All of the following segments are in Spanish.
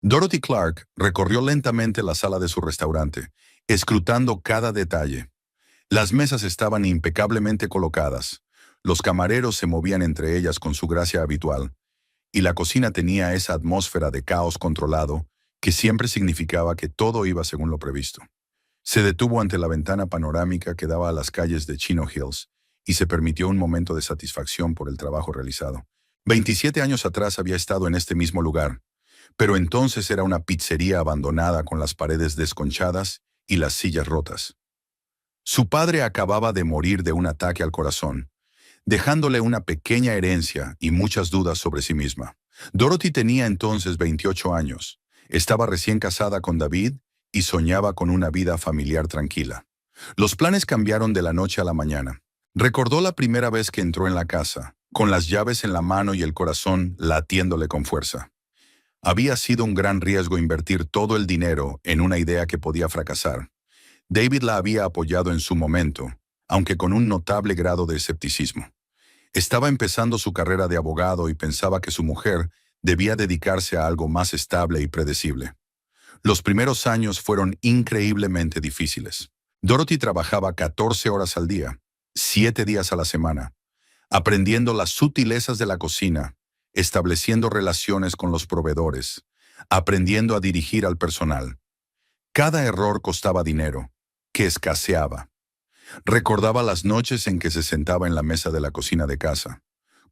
Dorothy Clark recorrió lentamente la sala de su restaurante, escrutando cada detalle. Las mesas estaban impecablemente colocadas, los camareros se movían entre ellas con su gracia habitual, y la cocina tenía esa atmósfera de caos controlado que siempre significaba que todo iba según lo previsto. Se detuvo ante la ventana panorámica que daba a las calles de Chino Hills y se permitió un momento de satisfacción por el trabajo realizado. 27 años atrás había estado en este mismo lugar, pero entonces era una pizzería abandonada con las paredes desconchadas y las sillas rotas. Su padre acababa de morir de un ataque al corazón, dejándole una pequeña herencia y muchas dudas sobre sí misma. Dorothy tenía entonces 28 años, estaba recién casada con David y soñaba con una vida familiar tranquila. Los planes cambiaron de la noche a la mañana. Recordó la primera vez que entró en la casa, con las llaves en la mano y el corazón latiéndole con fuerza. Había sido un gran riesgo invertir todo el dinero en una idea que podía fracasar. David la había apoyado en su momento, aunque con un notable grado de escepticismo. Estaba empezando su carrera de abogado y pensaba que su mujer debía dedicarse a algo más estable y predecible. Los primeros años fueron increíblemente difíciles. Dorothy trabajaba 14 horas al día, 7 días a la semana, aprendiendo las sutilezas de la cocina, estableciendo relaciones con los proveedores, aprendiendo a dirigir al personal. Cada error costaba dinero, que escaseaba. Recordaba las noches en que se sentaba en la mesa de la cocina de casa,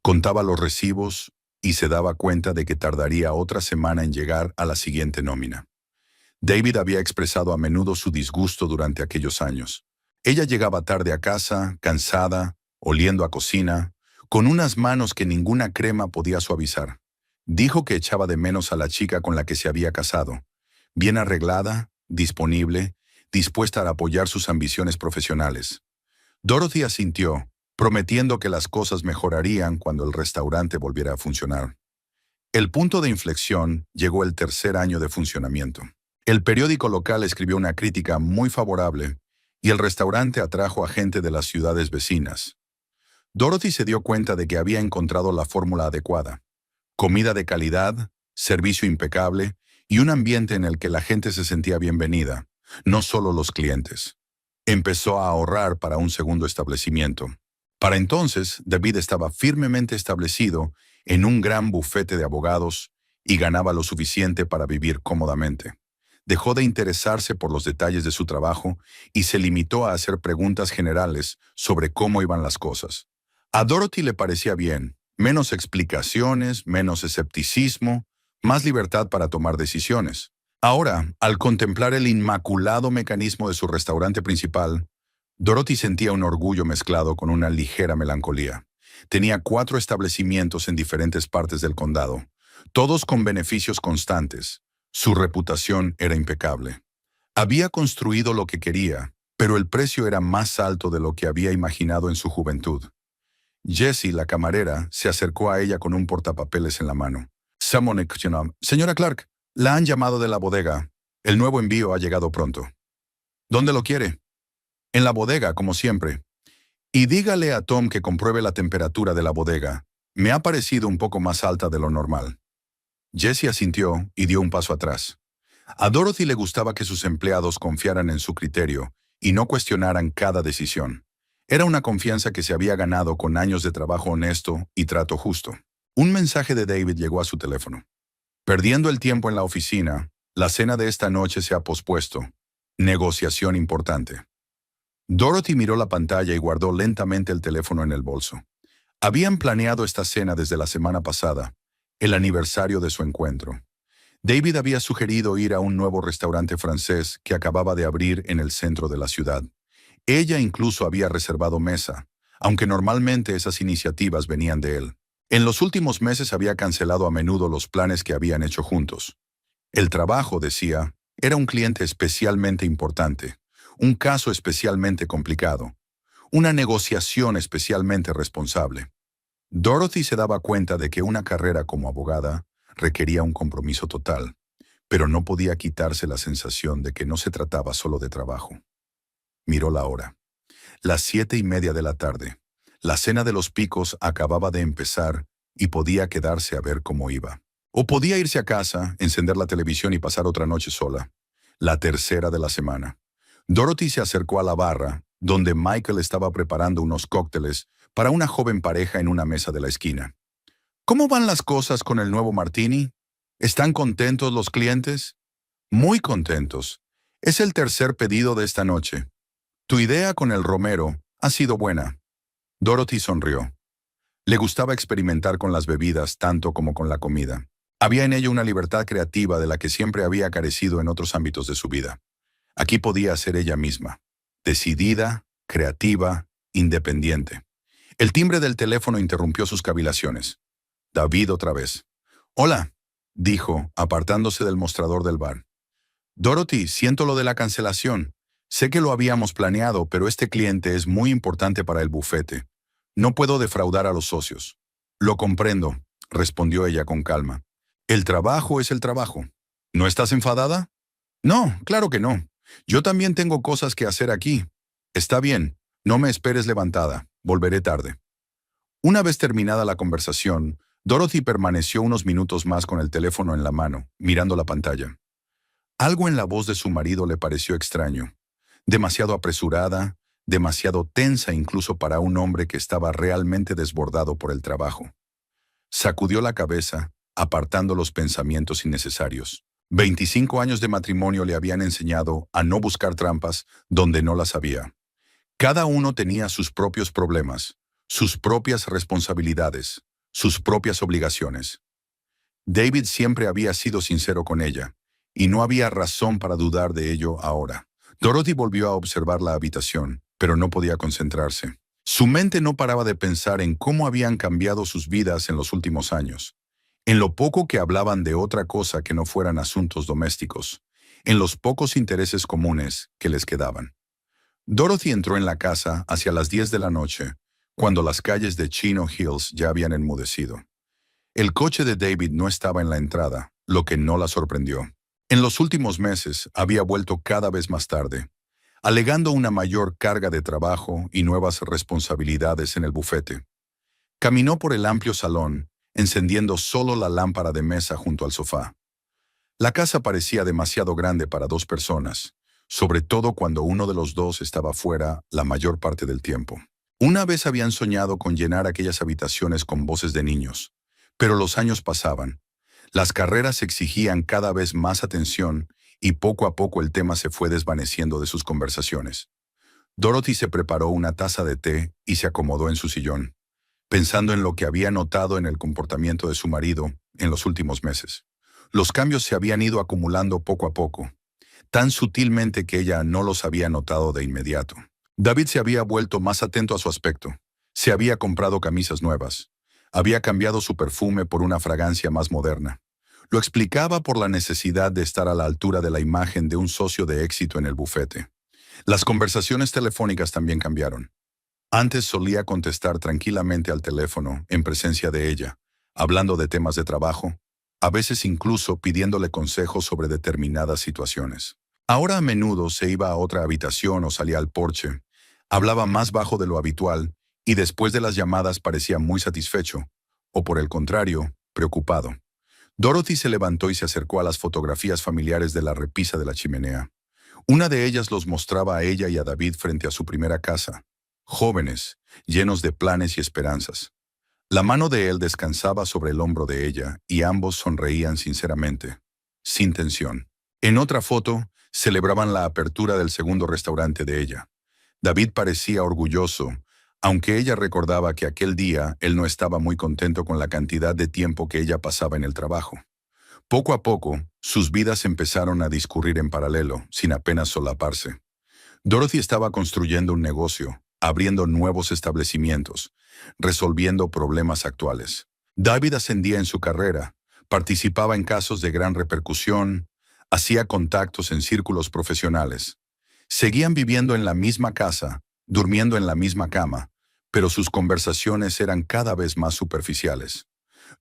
contaba los recibos y se daba cuenta de que tardaría otra semana en llegar a la siguiente nómina. David había expresado a menudo su disgusto durante aquellos años. Ella llegaba tarde a casa, cansada, oliendo a cocina, con unas manos que ninguna crema podía suavizar. Dijo que echaba de menos a la chica con la que se había casado, bien arreglada, disponible, dispuesta a apoyar sus ambiciones profesionales. Dorothy asintió, prometiendo que las cosas mejorarían cuando el restaurante volviera a funcionar. El punto de inflexión llegó el tercer año de funcionamiento. El periódico local escribió una crítica muy favorable y el restaurante atrajo a gente de las ciudades vecinas. Dorothy se dio cuenta de que había encontrado la fórmula adecuada: comida de calidad, servicio impecable y un ambiente en el que la gente se sentía bienvenida, no solo los clientes. Empezó a ahorrar para un segundo establecimiento. Para entonces, David estaba firmemente establecido en un gran bufete de abogados y ganaba lo suficiente para vivir cómodamente. Dejó de interesarse por los detalles de su trabajo y se limitó a hacer preguntas generales sobre cómo iban las cosas. A Dorothy le parecía bien: menos explicaciones, menos escepticismo, más libertad para tomar decisiones. Ahora, al contemplar el inmaculado mecanismo de su restaurante principal, Dorothy sentía un orgullo mezclado con una ligera melancolía. Tenía 4 establecimientos en diferentes partes del condado, todos con beneficios constantes. Su reputación era impecable. Había construido lo que quería, pero el precio era más alto de lo que había imaginado en su juventud. Jessie, la camarera, se acercó a ella con un portapapeles en la mano. Señora Clark, la han llamado de la bodega. El nuevo envío ha llegado pronto. ¿Dónde lo quiere? En la bodega, como siempre. Y dígale a Tom que compruebe la temperatura de la bodega. Me ha parecido un poco más alta de lo normal. Jessie asintió y dio un paso atrás. A Dorothy le gustaba que sus empleados confiaran en su criterio y no cuestionaran cada decisión. Era una confianza que se había ganado con años de trabajo honesto y trato justo. Un mensaje de David llegó a su teléfono. Perdiendo el tiempo en la oficina, la cena de esta noche se ha pospuesto. Negociación importante. Dorothy miró la pantalla y guardó lentamente el teléfono en el bolso. Habían planeado esta cena desde la semana pasada, el aniversario de su encuentro. David había sugerido ir a un nuevo restaurante francés que acababa de abrir en el centro de la ciudad. Ella incluso había reservado mesa, aunque normalmente esas iniciativas venían de él. En los últimos meses había cancelado a menudo los planes que habían hecho juntos. El trabajo, decía, era un cliente especialmente importante, un caso especialmente complicado, una negociación especialmente responsable. Dorothy se daba cuenta de que una carrera como abogada requería un compromiso total, pero no podía quitarse la sensación de que no se trataba solo de trabajo. Miró la hora. Las 7:30 de la tarde. La cena de los picos acababa de empezar y podía quedarse a ver cómo iba. O podía irse a casa, encender la televisión y pasar otra noche sola. La tercera de la semana. Dorothy se acercó a la barra, donde Michael estaba preparando unos cócteles para una joven pareja en una mesa de la esquina. ¿Cómo van las cosas con el nuevo martini? ¿Están contentos los clientes? Muy contentos. Es el tercer pedido de esta noche. Tu idea con el romero ha sido buena. Dorothy sonrió. Le gustaba experimentar con las bebidas tanto como con la comida. Había en ello una libertad creativa de la que siempre había carecido en otros ámbitos de su vida. Aquí podía ser ella misma. Decidida, creativa, independiente. El timbre del teléfono interrumpió sus cavilaciones. David otra vez. Hola, dijo, apartándose del mostrador del bar. Dorothy, siento lo de la cancelación. Sé que lo habíamos planeado, pero este cliente es muy importante para el bufete. No puedo defraudar a los socios. Lo comprendo, respondió ella con calma. El trabajo es el trabajo. ¿No estás enfadada? No, claro que no. Yo también tengo cosas que hacer aquí. Está bien, no me esperes levantada. Volveré tarde. Una vez terminada la conversación, Dorothy permaneció unos minutos más con el teléfono en la mano, mirando la pantalla. Algo en la voz de su marido le pareció extraño. Demasiado apresurada, demasiado tensa incluso para un hombre que estaba realmente desbordado por el trabajo. Sacudió la cabeza, apartando los pensamientos innecesarios. 25 años de matrimonio le habían enseñado a no buscar trampas donde no las había. Cada uno tenía sus propios problemas, sus propias responsabilidades, sus propias obligaciones. David siempre había sido sincero con ella, y no había razón para dudar de ello ahora. Dorothy volvió a observar la habitación, pero no podía concentrarse. Su mente no paraba de pensar en cómo habían cambiado sus vidas en los últimos años, en lo poco que hablaban de otra cosa que no fueran asuntos domésticos, en los pocos intereses comunes que les quedaban. Dorothy entró en la casa hacia las 10 de la noche, cuando las calles de Chino Hills ya habían enmudecido. El coche de David no estaba en la entrada, lo que no la sorprendió. En los últimos meses había vuelto cada vez más tarde, alegando una mayor carga de trabajo y nuevas responsabilidades en el bufete. Caminó por el amplio salón, encendiendo solo la lámpara de mesa junto al sofá. La casa parecía demasiado grande para dos personas, sobre todo cuando uno de los dos estaba fuera la mayor parte del tiempo. Una vez habían soñado con llenar aquellas habitaciones con voces de niños, pero los años pasaban. Las carreras exigían cada vez más atención y poco a poco el tema se fue desvaneciendo de sus conversaciones. Dorothy se preparó una taza de té y se acomodó en su sillón, pensando en lo que había notado en el comportamiento de su marido en los últimos meses. Los cambios se habían ido acumulando poco a poco, tan sutilmente que ella no los había notado de inmediato. David se había vuelto más atento a su aspecto. Se había comprado camisas nuevas. Había cambiado su perfume por una fragancia más moderna. Lo explicaba por la necesidad de estar a la altura de la imagen de un socio de éxito en el bufete. Las conversaciones telefónicas también cambiaron. Antes solía contestar tranquilamente al teléfono en presencia de ella, hablando de temas de trabajo, a veces incluso pidiéndole consejos sobre determinadas situaciones. Ahora a menudo se iba a otra habitación o salía al porche, hablaba más bajo de lo habitual y después de las llamadas parecía muy satisfecho, o por el contrario, preocupado. Dorothy se levantó y se acercó a las fotografías familiares de la repisa de la chimenea. Una de ellas los mostraba a ella y a David frente a su primera casa, jóvenes, llenos de planes y esperanzas. La mano de él descansaba sobre el hombro de ella y ambos sonreían sinceramente, sin tensión. En otra foto, celebraban la apertura del segundo restaurante de ella. David parecía orgulloso, aunque ella recordaba que aquel día él no estaba muy contento con la cantidad de tiempo que ella pasaba en el trabajo. Poco a poco, sus vidas empezaron a discurrir en paralelo, sin apenas solaparse. Dorothy estaba construyendo un negocio, abriendo nuevos establecimientos, resolviendo problemas actuales. David ascendía en su carrera, participaba en casos de gran repercusión, hacía contactos en círculos profesionales. Seguían viviendo en la misma casa, durmiendo en la misma cama, pero sus conversaciones eran cada vez más superficiales.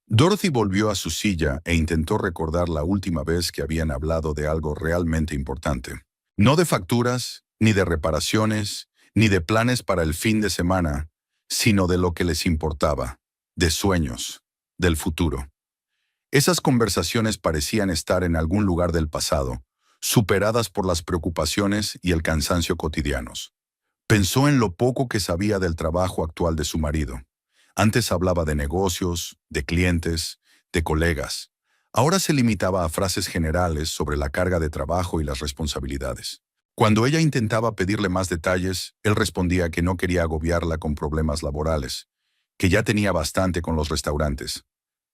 Dorothy volvió a su silla e intentó recordar la última vez que habían hablado de algo realmente importante. No de facturas, ni de reparaciones, ni de planes para el fin de semana, sino de lo que les importaba, de sueños, del futuro. Esas conversaciones parecían estar en algún lugar del pasado, superadas por las preocupaciones y el cansancio cotidianos. Pensó en lo poco que sabía del trabajo actual de su marido. Antes hablaba de negocios, de clientes, de colegas. Ahora se limitaba a frases generales sobre la carga de trabajo y las responsabilidades. Cuando ella intentaba pedirle más detalles, él respondía que no quería agobiarla con problemas laborales, que ya tenía bastante con los restaurantes.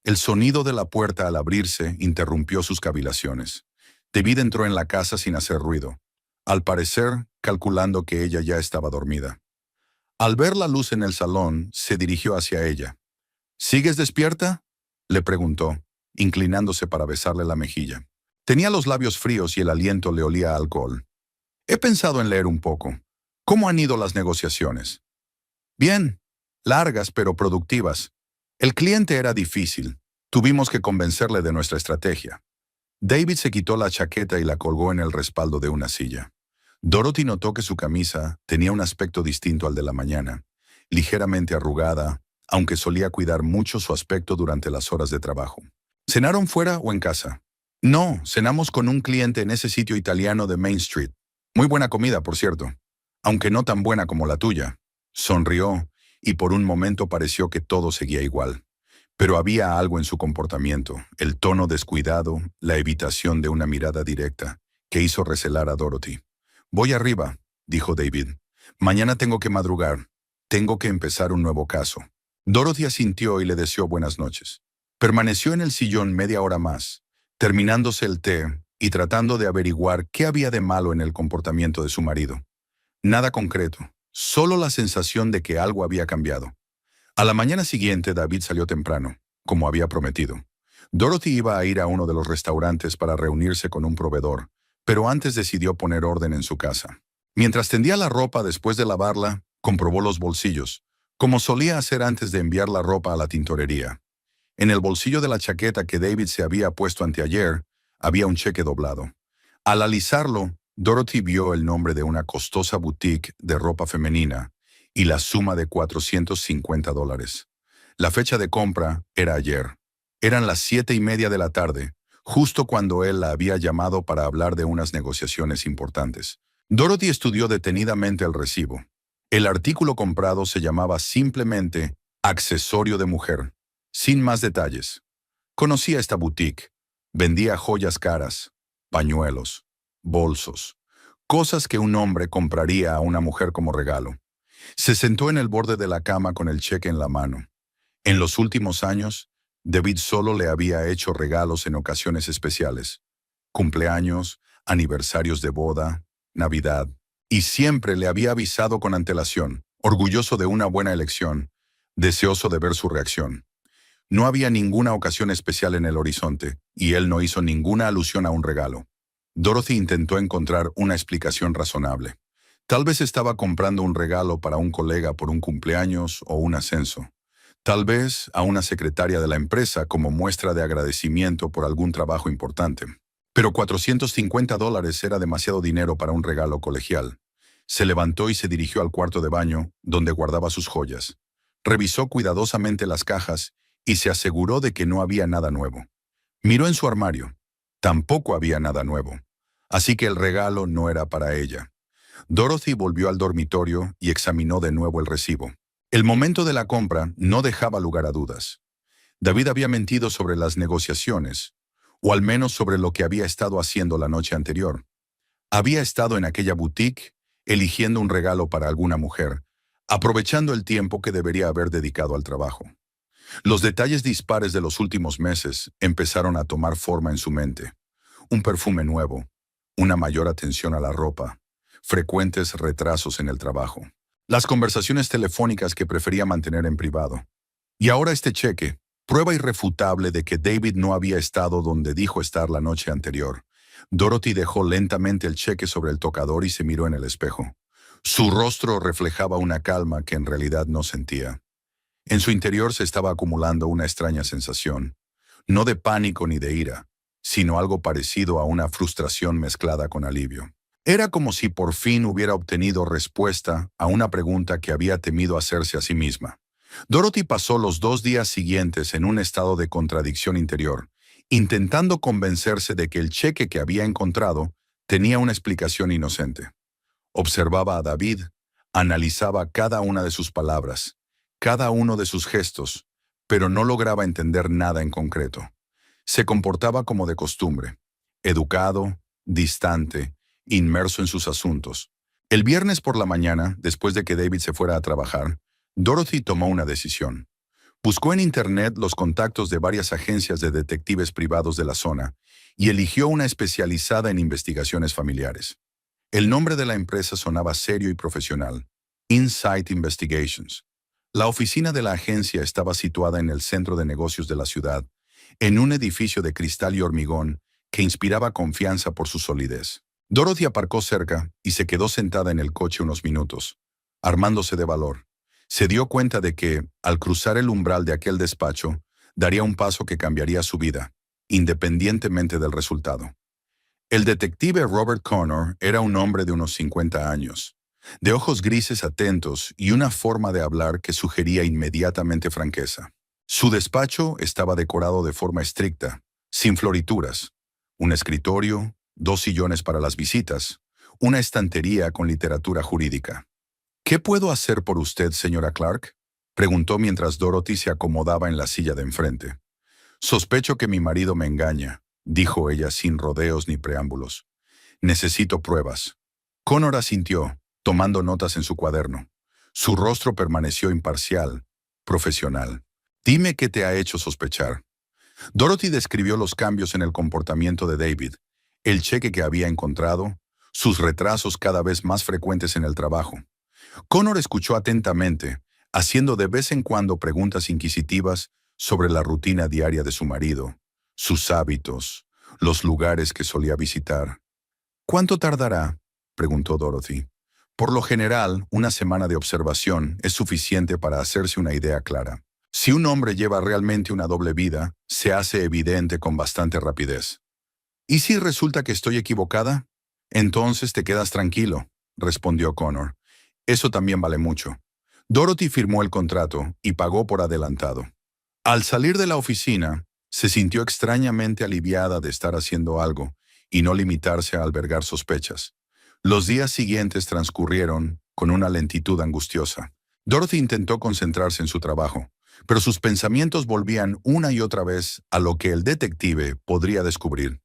El sonido de la puerta al abrirse interrumpió sus cavilaciones. David entró en la casa sin hacer ruido, al parecer calculando que ella ya estaba dormida. Al ver la luz en el salón, se dirigió hacia ella. ¿Sigues despierta?, le preguntó, inclinándose para besarle la mejilla. Tenía los labios fríos y el aliento le olía a alcohol. He pensado en leer un poco. ¿Cómo han ido las negociaciones? Bien, largas pero productivas. El cliente era difícil. Tuvimos que convencerle de nuestra estrategia. David se quitó la chaqueta y la colgó en el respaldo de una silla. Dorothy notó que su camisa tenía un aspecto distinto al de la mañana, ligeramente arrugada, aunque solía cuidar mucho su aspecto durante las horas de trabajo. ¿Cenaron fuera o en casa? No, cenamos con un cliente en ese sitio italiano de Main Street. Muy buena comida, por cierto, aunque no tan buena como la tuya. Sonrió, y por un momento pareció que todo seguía igual. Pero había algo en su comportamiento, el tono descuidado, la evitación de una mirada directa, que hizo recelar a Dorothy. Voy arriba, dijo David. Mañana tengo que madrugar. Tengo que empezar un nuevo caso. Dorothy asintió y le deseó buenas noches. Permaneció en el sillón media hora más, terminándose el té y tratando de averiguar qué había de malo en el comportamiento de su marido. Nada concreto, solo la sensación de que algo había cambiado. A la mañana siguiente, David salió temprano, como había prometido. Dorothy iba a ir a uno de los restaurantes para reunirse con un proveedor, pero antes decidió poner orden en su casa. Mientras tendía la ropa después de lavarla, comprobó los bolsillos, como solía hacer antes de enviar la ropa a la tintorería. En el bolsillo de la chaqueta que David se había puesto anteayer, había un cheque doblado. Al alisarlo, Dorothy vio el nombre de una costosa boutique de ropa femenina y la suma de $450. La fecha de compra era ayer. Eran las 7:30 de la tarde, justo cuando él la había llamado para hablar de unas negociaciones importantes. Dorothy estudió detenidamente el recibo. El artículo comprado se llamaba simplemente accesorio de mujer, sin más detalles. Conocía esta boutique. Vendía joyas caras, pañuelos, bolsos, cosas que un hombre compraría a una mujer como regalo. Se sentó en el borde de la cama con el cheque en la mano. En los últimos años, David solo le había hecho regalos en ocasiones especiales: cumpleaños, aniversarios de boda, Navidad, y siempre le había avisado con antelación, orgulloso de una buena elección, deseoso de ver su reacción. No había ninguna ocasión especial en el horizonte, y él no hizo ninguna alusión a un regalo. Dorothy intentó encontrar una explicación razonable. Tal vez estaba comprando un regalo para un colega por un cumpleaños o un ascenso. Tal vez a una secretaria de la empresa como muestra de agradecimiento por algún trabajo importante. Pero $450 era demasiado dinero para un regalo colegial. Se levantó y se dirigió al cuarto de baño, donde guardaba sus joyas. Revisó cuidadosamente las cajas y se aseguró de que no había nada nuevo. Miró en su armario. Tampoco había nada nuevo. Así que el regalo no era para ella. Dorothy volvió al dormitorio y examinó de nuevo el recibo. El momento de la compra no dejaba lugar a dudas. David había mentido sobre las negociaciones, o al menos sobre lo que había estado haciendo la noche anterior. Había estado en aquella boutique, eligiendo un regalo para alguna mujer, aprovechando el tiempo que debería haber dedicado al trabajo. Los detalles dispares de los últimos meses empezaron a tomar forma en su mente. Un perfume nuevo, una mayor atención a la ropa, frecuentes retrasos en el trabajo, las conversaciones telefónicas que prefería mantener en privado. Y ahora este cheque, prueba irrefutable de que David no había estado donde dijo estar la noche anterior. Dorothy dejó lentamente el cheque sobre el tocador y se miró en el espejo. Su rostro reflejaba una calma que en realidad no sentía. En su interior se estaba acumulando una extraña sensación, no de pánico ni de ira, sino algo parecido a una frustración mezclada con alivio. Era como si por fin hubiera obtenido respuesta a una pregunta que había temido hacerse a sí misma. Dorothy pasó los 2 días siguientes en un estado de contradicción interior, intentando convencerse de que el cheque que había encontrado tenía una explicación inocente. Observaba a David, analizaba cada una de sus palabras, cada uno de sus gestos, pero no lograba entender nada en concreto. Se comportaba como de costumbre, educado, distante, inmerso en sus asuntos. El viernes por la mañana, después de que David se fuera a trabajar, Dorothy tomó una decisión. Buscó en Internet los contactos de varias agencias de detectives privados de la zona y eligió una especializada en investigaciones familiares. El nombre de la empresa sonaba serio y profesional: Insight Investigations. La oficina de la agencia estaba situada en el centro de negocios de la ciudad, en un edificio de cristal y hormigón que inspiraba confianza por su solidez. Dorothy aparcó cerca y se quedó sentada en el coche unos minutos, armándose de valor. Se dio cuenta de que, al cruzar el umbral de aquel despacho, daría un paso que cambiaría su vida, independientemente del resultado. El detective Robert Connor era un hombre de unos 50 años, de ojos grises atentos y una forma de hablar que sugería inmediatamente franqueza. Su despacho estaba decorado de forma estricta, sin florituras: un escritorio, 2 sillones para las visitas, una estantería con literatura jurídica. ¿Qué puedo hacer por usted, señora Clark?, preguntó mientras Dorothy se acomodaba en la silla de enfrente. Sospecho que mi marido me engaña, dijo ella sin rodeos ni preámbulos. Necesito pruebas. Connor asintió, tomando notas en su cuaderno. Su rostro permaneció imparcial, profesional. Dime qué te ha hecho sospechar. Dorothy describió los cambios en el comportamiento de David, el cheque que había encontrado, sus retrasos cada vez más frecuentes en el trabajo. Connor escuchó atentamente, haciendo de vez en cuando preguntas inquisitivas sobre la rutina diaria de su marido, sus hábitos, los lugares que solía visitar. ¿Cuánto tardará?, preguntó Dorothy. Por lo general, una semana de observación es suficiente para hacerse una idea clara. Si un hombre lleva realmente una doble vida, se hace evidente con bastante rapidez. ¿Y si resulta que estoy equivocada? Entonces te quedas tranquilo, respondió Connor. Eso también vale mucho. Dorothy firmó el contrato y pagó por adelantado. Al salir de la oficina, se sintió extrañamente aliviada de estar haciendo algo y no limitarse a albergar sospechas. Los días siguientes transcurrieron con una lentitud angustiosa. Dorothy intentó concentrarse en su trabajo, pero sus pensamientos volvían una y otra vez a lo que el detective podría descubrir.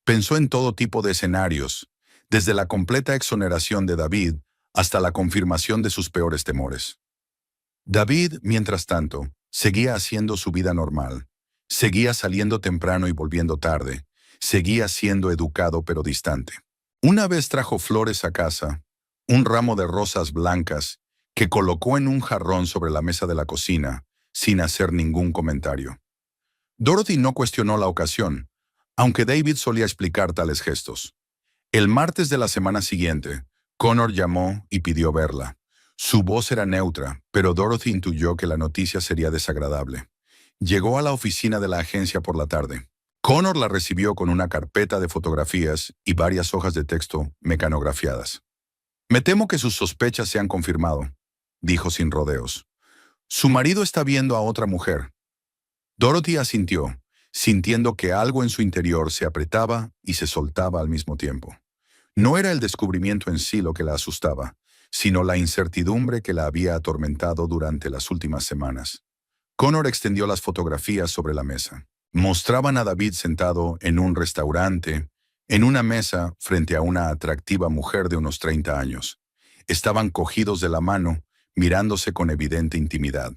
Pensó en todo tipo de escenarios, desde la completa exoneración de David hasta la confirmación de sus peores temores. David, mientras tanto, seguía haciendo su vida normal. Seguía saliendo temprano y volviendo tarde. Seguía siendo educado pero distante. Una vez trajo flores a casa, un ramo de rosas blancas, que colocó en un jarrón sobre la mesa de la cocina, sin hacer ningún comentario. Dorothy no cuestionó la ocasión, aunque David solía explicar tales gestos. El martes de la semana siguiente, Connor llamó y pidió verla. Su voz era neutra, pero Dorothy intuyó que la noticia sería desagradable. Llegó a la oficina de la agencia por la tarde. Connor la recibió con una carpeta de fotografías y varias hojas de texto mecanografiadas. «Me temo que sus sospechas se han confirmado», dijo sin rodeos. «Su marido está viendo a otra mujer». Dorothy asintió, sintiendo que algo en su interior se apretaba y se soltaba al mismo tiempo. No era el descubrimiento en sí lo que la asustaba, sino la incertidumbre que la había atormentado durante las últimas semanas. Connor extendió las fotografías sobre la mesa. Mostraban a David sentado en un restaurante, en una mesa frente a una atractiva mujer de unos 30 años. Estaban cogidos de la mano, mirándose con evidente intimidad.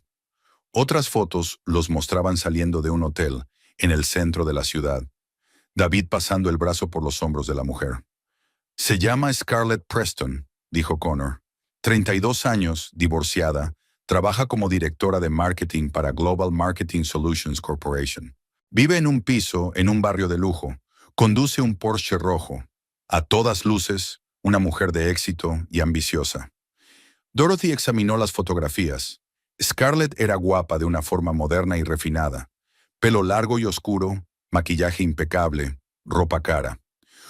Otras fotos los mostraban saliendo de un hotel, en el centro de la ciudad. David pasando el brazo por los hombros de la mujer. «Se llama Scarlett Preston», dijo Connor. 32 años, divorciada, trabaja como directora de marketing para Global Marketing Solutions Corporation. Vive en un piso en un barrio de lujo. Conduce un Porsche rojo. A todas luces, una mujer de éxito y ambiciosa. Dorothy examinó las fotografías. Scarlett era guapa de una forma moderna y refinada. Pelo largo y oscuro, maquillaje impecable, ropa cara.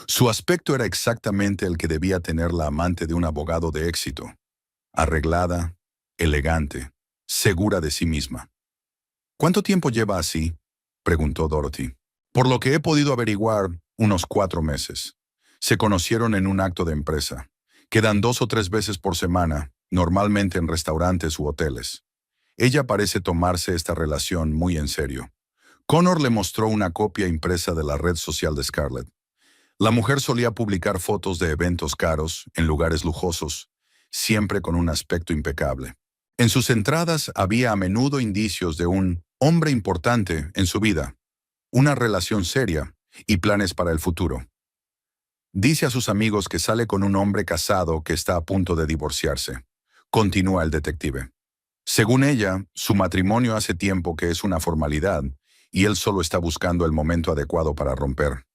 Su aspecto era exactamente el que debía tener la amante de un abogado de éxito. Arreglada, elegante, segura de sí misma. «¿Cuánto tiempo lleva así?», preguntó Dorothy. Por lo que he podido averiguar, unos 4 meses. Se conocieron en un acto de empresa. Quedan 2 o 3 veces por semana, normalmente en restaurantes u hoteles. Ella parece tomarse esta relación muy en serio. Connor le mostró una copia impresa de la red social de Scarlett. La mujer solía publicar fotos de eventos caros, en lugares lujosos, siempre con un aspecto impecable. En sus entradas había a menudo indicios de un hombre importante en su vida, una relación seria y planes para el futuro. Dice a sus amigos que sale con un hombre casado que está a punto de divorciarse. Continúa el detective. Según ella, su matrimonio hace tiempo que es una formalidad y él solo está buscando el momento adecuado para romper.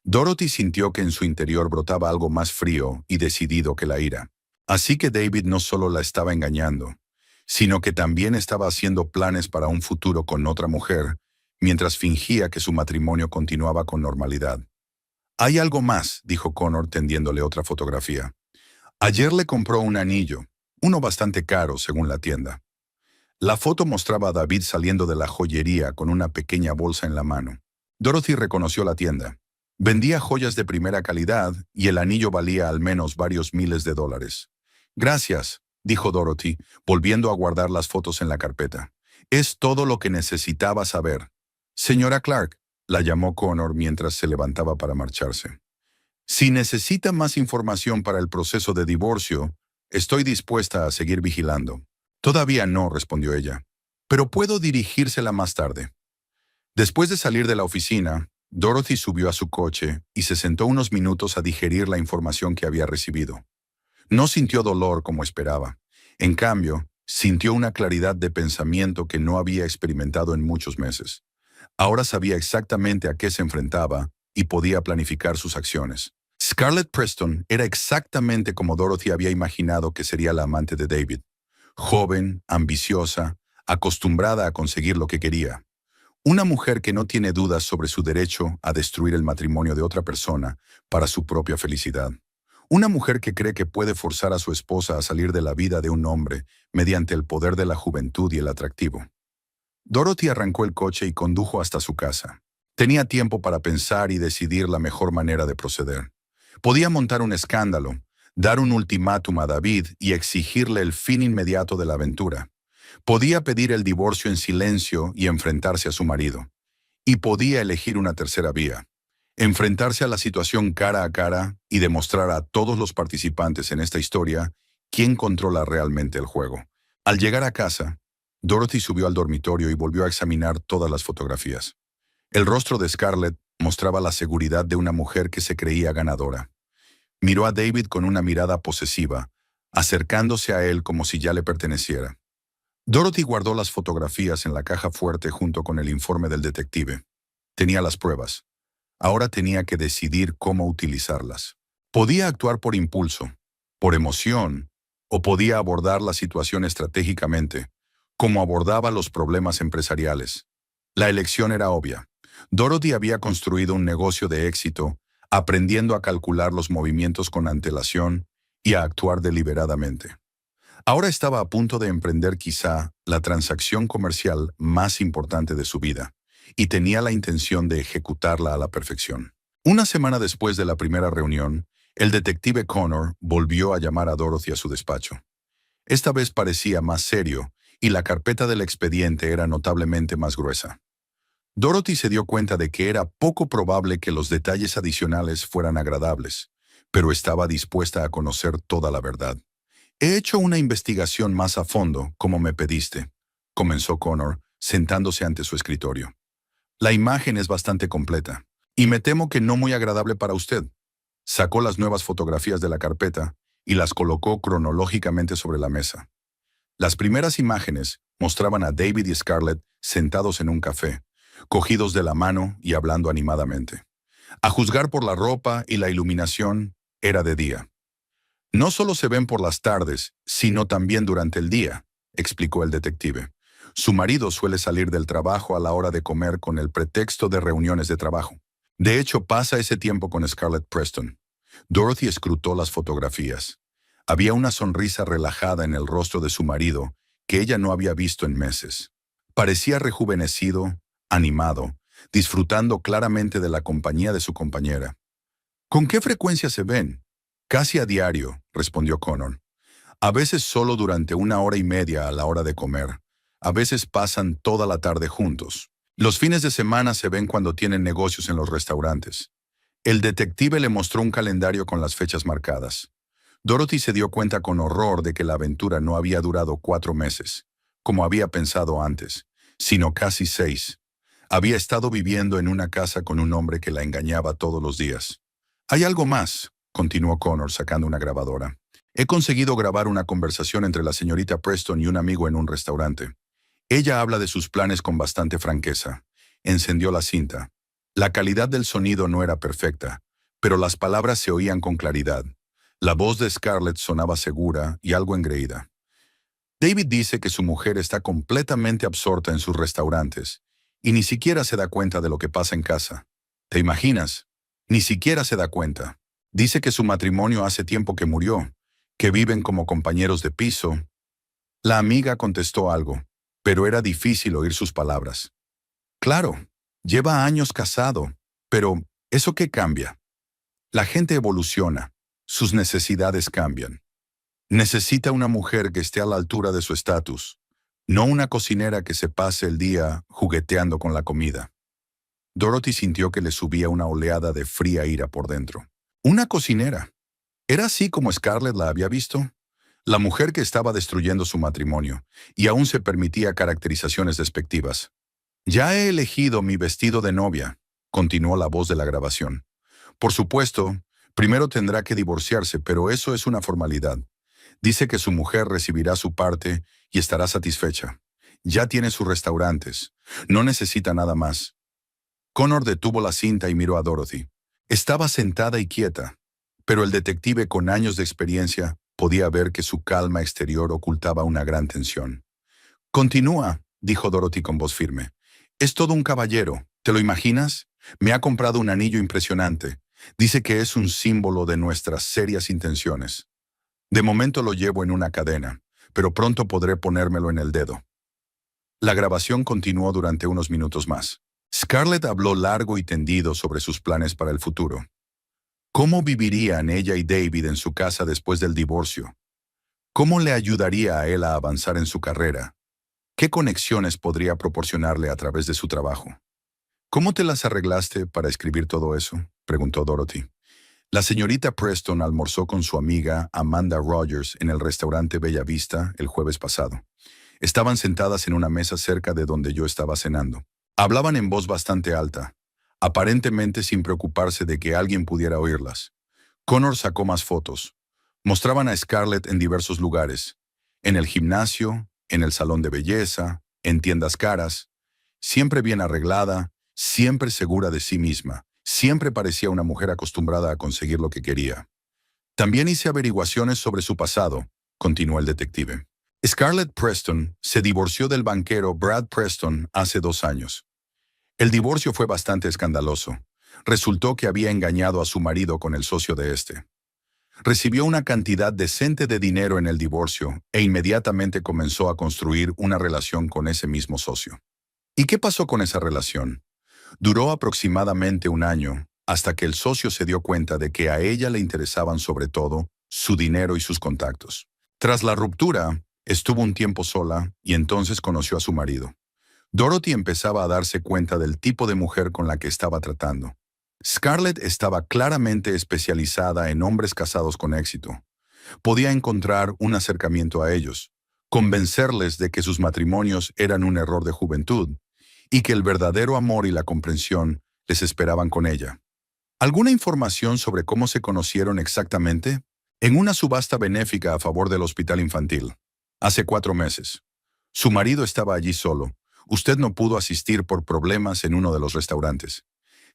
Dorothy sintió que en su interior brotaba algo más frío y decidido que la ira. Así que David no solo la estaba engañando, sino que también estaba haciendo planes para un futuro con otra mujer, mientras fingía que su matrimonio continuaba con normalidad. «Hay algo más», dijo Connor tendiéndole otra fotografía. «Ayer le compró un anillo, uno bastante caro según la tienda». La foto mostraba a David saliendo de la joyería con una pequeña bolsa en la mano. Dorothy reconoció la tienda. Vendía joyas de primera calidad y el anillo valía al menos varios miles de dólares. «Gracias», dijo Dorothy, volviendo a guardar las fotos en la carpeta. «Es todo lo que necesitaba saber». «Señora Clark», la llamó Connor mientras se levantaba para marcharse. «Si necesita más información para el proceso de divorcio, estoy dispuesta a seguir vigilando». «Todavía no», respondió ella, «pero puedo dirigírsela más tarde». Después de salir de la oficina, Dorothy subió a su coche y se sentó unos minutos a digerir la información que había recibido. No sintió dolor como esperaba. En cambio, sintió una claridad de pensamiento que no había experimentado en muchos meses. Ahora sabía exactamente a qué se enfrentaba y podía planificar sus acciones. Scarlett Preston era exactamente como Dorothy había imaginado que sería la amante de David. Joven, ambiciosa, acostumbrada a conseguir lo que quería. Una mujer que no tiene dudas sobre su derecho a destruir el matrimonio de otra persona para su propia felicidad. Una mujer que cree que puede forzar a su esposa a salir de la vida de un hombre mediante el poder de la juventud y el atractivo. Dorothy arrancó el coche y condujo hasta su casa. Tenía tiempo para pensar y decidir la mejor manera de proceder. Podía montar un escándalo, dar un ultimátum a David y exigirle el fin inmediato de la aventura. Podía pedir el divorcio en silencio y enfrentarse a su marido. Y podía elegir una tercera vía. Enfrentarse a la situación cara a cara y demostrar a todos los participantes en esta historia quién controla realmente el juego. Al llegar a casa, Dorothy subió al dormitorio y volvió a examinar todas las fotografías. El rostro de Scarlett mostraba la seguridad de una mujer que se creía ganadora. Miró a David con una mirada posesiva, acercándose a él como si ya le perteneciera. Dorothy guardó las fotografías en la caja fuerte junto con el informe del detective. Tenía las pruebas. Ahora tenía que decidir cómo utilizarlas. Podía actuar por impulso, por emoción, o podía abordar la situación estratégicamente, como abordaba los problemas empresariales. La elección era obvia. Dorothy había construido un negocio de éxito, aprendiendo a calcular los movimientos con antelación y a actuar deliberadamente. Ahora estaba a punto de emprender quizá la transacción comercial más importante de su vida, y tenía la intención de ejecutarla a la perfección. Una semana después de la primera reunión, el detective Connor volvió a llamar a Dorothy a su despacho. Esta vez parecía más serio, y la carpeta del expediente era notablemente más gruesa. Dorothy se dio cuenta de que era poco probable que los detalles adicionales fueran agradables, pero estaba dispuesta a conocer toda la verdad. «He hecho una investigación más a fondo, como me pediste», comenzó Connor, sentándose ante su escritorio. «La imagen es bastante completa, y me temo que no muy agradable para usted». Sacó las nuevas fotografías de la carpeta y las colocó cronológicamente sobre la mesa. Las primeras imágenes mostraban a David y Scarlett sentados en un café, cogidos de la mano y hablando animadamente. A juzgar por la ropa y la iluminación, era de día. «No solo se ven por las tardes, sino también durante el día», explicó el detective. «Su marido suele salir del trabajo a la hora de comer con el pretexto de reuniones de trabajo. De hecho, pasa ese tiempo con Scarlett Preston». Dorothy escrutó las fotografías. Había una sonrisa relajada en el rostro de su marido que ella no había visto en meses. Parecía rejuvenecido, animado, disfrutando claramente de la compañía de su compañera. ¿Con qué frecuencia se ven? Casi a diario, respondió Connor. A veces solo durante 1 hora y media a la hora de comer. A veces pasan toda la tarde juntos. Los fines de semana se ven cuando tienen negocios en los restaurantes. El detective le mostró un calendario con las fechas marcadas. Dorothy se dio cuenta con horror de que la aventura no había durado 4 meses, como había pensado antes, sino casi 6. Había estado viviendo en una casa con un hombre que la engañaba todos los días. Hay algo más, continuó Connor sacando una grabadora. He conseguido grabar una conversación entre la señorita Preston y un amigo en un restaurante. Ella habla de sus planes con bastante franqueza. Encendió la cinta. La calidad del sonido no era perfecta, pero las palabras se oían con claridad. La voz de Scarlett sonaba segura y algo engreída. David dice que su mujer está completamente absorta en sus restaurantes y ni siquiera se da cuenta de lo que pasa en casa. ¿Te imaginas? Ni siquiera se da cuenta. Dice que su matrimonio hace tiempo que murió, que viven como compañeros de piso. La amiga contestó algo, pero era difícil oír sus palabras. Claro, lleva años casado, pero ¿eso qué cambia? La gente evoluciona, sus necesidades cambian. Necesita una mujer que esté a la altura de su estatus, no una cocinera que se pase el día jugueteando con la comida. Dorothy sintió que le subía una oleada de fría ira por dentro. Una cocinera. ¿Era así como Scarlett la había visto? La mujer que estaba destruyendo su matrimonio, y aún se permitía caracterizaciones despectivas. Ya he elegido mi vestido de novia, continuó la voz de la grabación. Por supuesto, primero tendrá que divorciarse, pero eso es una formalidad. Dice que su mujer recibirá su parte y estará satisfecha. Ya tiene sus restaurantes. No necesita nada más. Connor detuvo la cinta y miró a Dorothy. Estaba sentada y quieta, pero el detective con años de experiencia podía ver que su calma exterior ocultaba una gran tensión. Continúa, dijo Dorothy con voz firme. Es todo un caballero, ¿te lo imaginas? Me ha comprado un anillo impresionante. Dice que es un símbolo de nuestras serias intenciones. De momento lo llevo en una cadena, pero pronto podré ponérmelo en el dedo. La grabación continuó durante unos minutos más. Scarlett habló largo y tendido sobre sus planes para el futuro. ¿Cómo vivirían ella y David en su casa después del divorcio? ¿Cómo le ayudaría a él a avanzar en su carrera? ¿Qué conexiones podría proporcionarle a través de su trabajo? ¿Cómo te las arreglaste para escribir todo eso?, preguntó Dorothy. La señorita Preston almorzó con su amiga Amanda Rogers en el restaurante Bella Vista el jueves pasado. Estaban sentadas en una mesa cerca de donde yo estaba cenando. Hablaban en voz bastante alta, aparentemente sin preocuparse de que alguien pudiera oírlas. Connor sacó más fotos. Mostraban a Scarlett en diversos lugares, en el gimnasio, en el salón de belleza, en tiendas caras, siempre bien arreglada, siempre segura de sí misma, siempre parecía una mujer acostumbrada a conseguir lo que quería. También hice averiguaciones sobre su pasado, continuó el detective. Scarlett Preston se divorció del banquero Brad Preston hace 2 años. El divorcio fue bastante escandaloso. Resultó que había engañado a su marido con el socio de este. Recibió una cantidad decente de dinero en el divorcio e inmediatamente comenzó a construir una relación con ese mismo socio. ¿Y qué pasó con esa relación? Duró aproximadamente 1 año, hasta que el socio se dio cuenta de que a ella le interesaban sobre todo su dinero y sus contactos. Tras la ruptura, estuvo un tiempo sola y entonces conoció a su marido. Dorothy empezaba a darse cuenta del tipo de mujer con la que estaba tratando. Scarlett estaba claramente especializada en hombres casados con éxito. Podía encontrar un acercamiento a ellos, convencerles de que sus matrimonios eran un error de juventud y que el verdadero amor y la comprensión les esperaban con ella. ¿Alguna información sobre cómo se conocieron exactamente? En una subasta benéfica a favor del hospital infantil. Hace 4 meses. Su marido estaba allí solo. Usted no pudo asistir por problemas en uno de los restaurantes.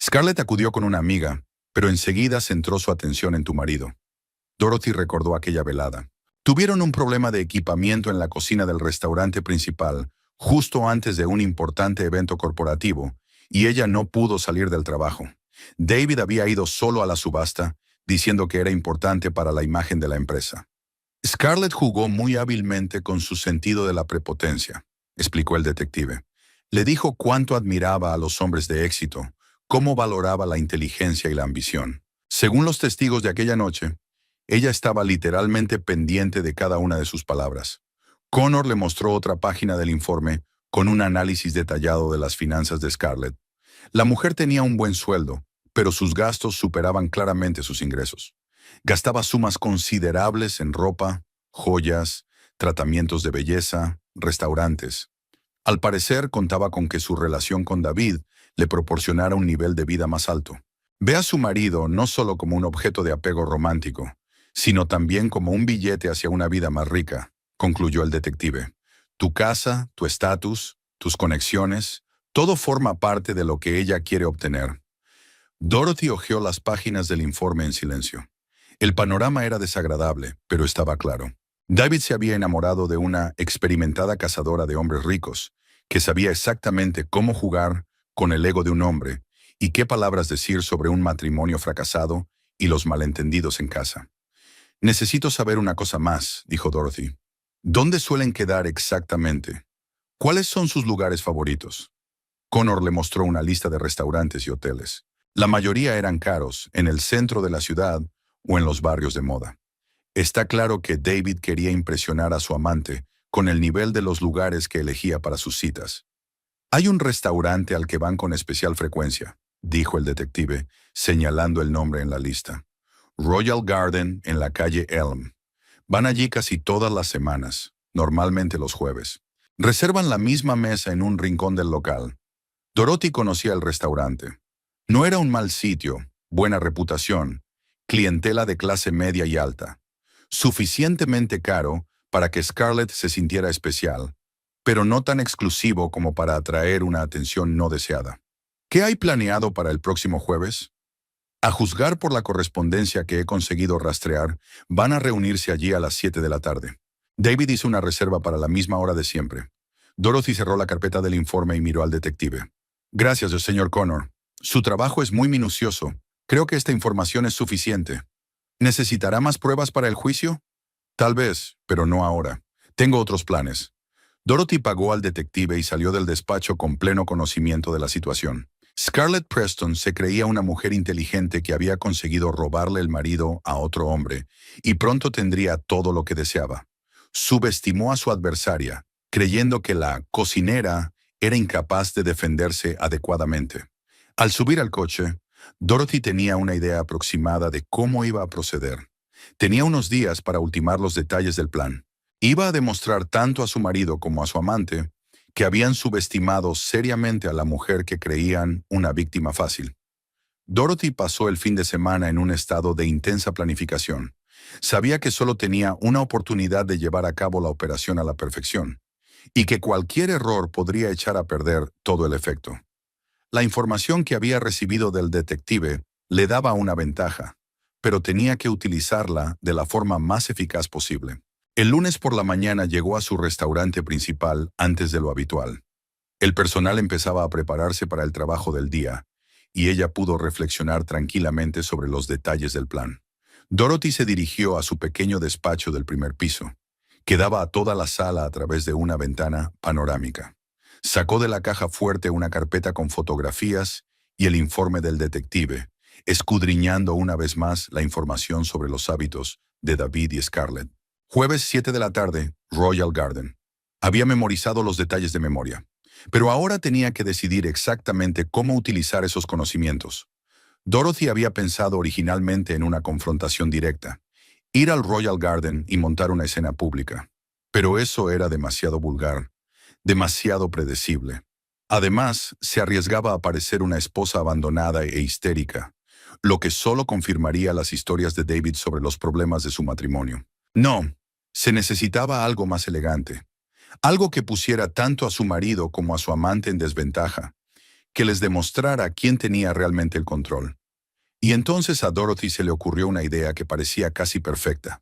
Scarlett acudió con una amiga, pero enseguida centró su atención en tu marido. Dorothy recordó aquella velada. Tuvieron un problema de equipamiento en la cocina del restaurante principal, justo antes de un importante evento corporativo, y ella no pudo salir del trabajo. David había ido solo a la subasta, diciendo que era importante para la imagen de la empresa. Scarlett jugó muy hábilmente con su sentido de la prepotencia, explicó el detective. Le dijo cuánto admiraba a los hombres de éxito, cómo valoraba la inteligencia y la ambición. Según los testigos de aquella noche, ella estaba literalmente pendiente de cada una de sus palabras. Connor le mostró otra página del informe con un análisis detallado de las finanzas de Scarlett. La mujer tenía un buen sueldo, pero sus gastos superaban claramente sus ingresos. Gastaba sumas considerables en ropa, joyas, tratamientos de belleza, restaurantes. Al parecer, contaba con que su relación con David le proporcionara un nivel de vida más alto. Ve a su marido no solo como un objeto de apego romántico, sino también como un billete hacia una vida más rica, concluyó el detective. Tu casa, tu estatus, tus conexiones, todo forma parte de lo que ella quiere obtener. Dorothy hojeó las páginas del informe en silencio. El panorama era desagradable, pero estaba claro. David se había enamorado de una experimentada cazadora de hombres ricos, que sabía exactamente cómo jugar con el ego de un hombre y qué palabras decir sobre un matrimonio fracasado y los malentendidos en casa. Necesito saber una cosa más, dijo Dorothy. ¿Dónde suelen quedar exactamente? ¿Cuáles son sus lugares favoritos? Connor le mostró una lista de restaurantes y hoteles. La mayoría eran caros, en el centro de la ciudad o en los barrios de moda. Está claro que David quería impresionar a su amante con el nivel de los lugares que elegía para sus citas. Hay un restaurante al que van con especial frecuencia, dijo el detective, señalando el nombre en la lista. Royal Garden en la calle Elm. Van allí casi todas las semanas, normalmente los jueves. Reservan la misma mesa en un rincón del local. Dorothy conocía el restaurante. No era un mal sitio, buena reputación, clientela de clase media y alta. Suficientemente caro para que Scarlett se sintiera especial, pero no tan exclusivo como para atraer una atención no deseada. ¿Qué hay planeado para el próximo jueves? A juzgar por la correspondencia que he conseguido rastrear, van a reunirse allí a las 7 de la tarde. David hizo una reserva para la misma hora de siempre. Dorothy cerró la carpeta del informe y miró al detective. Gracias, señor Connor. Su trabajo es muy minucioso. Creo que esta información es suficiente. ¿Necesitará más pruebas para el juicio? Tal vez, pero no ahora. Tengo otros planes. Dorothy pagó al detective y salió del despacho con pleno conocimiento de la situación. Scarlett Preston se creía una mujer inteligente que había conseguido robarle el marido a otro hombre y pronto tendría todo lo que deseaba. Subestimó a su adversaria, creyendo que la cocinera era incapaz de defenderse adecuadamente. Al subir al coche, Dorothy tenía una idea aproximada de cómo iba a proceder. Tenía unos días para ultimar los detalles del plan. Iba a demostrar tanto a su marido como a su amante que habían subestimado seriamente a la mujer que creían una víctima fácil. Dorothy pasó el fin de semana en un estado de intensa planificación. Sabía que solo tenía una oportunidad de llevar a cabo la operación a la perfección, y que cualquier error podría echar a perder todo el efecto. La información que había recibido del detective le daba una ventaja, pero tenía que utilizarla de la forma más eficaz posible. El lunes por la mañana llegó a su restaurante principal antes de lo habitual. El personal empezaba a prepararse para el trabajo del día, y ella pudo reflexionar tranquilamente sobre los detalles del plan. Dorothy se dirigió a su pequeño despacho del primer piso, que daba a toda la sala a través de una ventana panorámica. Sacó de la caja fuerte una carpeta con fotografías y el informe del detective, escudriñando una vez más la información sobre los hábitos de David y Scarlett. Jueves 7 de la tarde, Royal Garden. Había memorizado los detalles de memoria, pero ahora tenía que decidir exactamente cómo utilizar esos conocimientos. Dorothy había pensado originalmente en una confrontación directa, ir al Royal Garden y montar una escena pública. Pero eso era demasiado vulgar, demasiado predecible. Además, se arriesgaba a parecer una esposa abandonada e histérica, lo que solo confirmaría las historias de David sobre los problemas de su matrimonio. No, se necesitaba algo más elegante, algo que pusiera tanto a su marido como a su amante en desventaja, que les demostrara quién tenía realmente el control. Y entonces a Dorothy se le ocurrió una idea que parecía casi perfecta.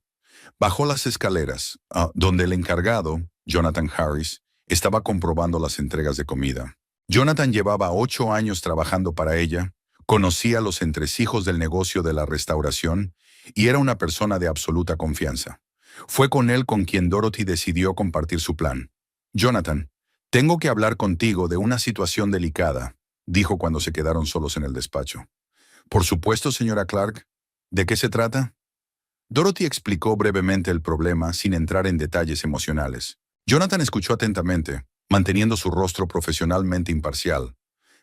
Bajó las escaleras, donde el encargado, Jonathan Harris, estaba comprobando las entregas de comida. Jonathan llevaba 8 años trabajando para ella, conocía los entresijos del negocio de la restauración y era una persona de absoluta confianza. Fue con él con quien Dorothy decidió compartir su plan. Jonathan, Tengo que hablar contigo de una situación delicada, dijo cuando se quedaron solos en el despacho. Por supuesto, señora Clark. ¿De qué se trata? Dorothy explicó brevemente el problema sin entrar en detalles emocionales. Jonathan escuchó atentamente, manteniendo su rostro profesionalmente imparcial,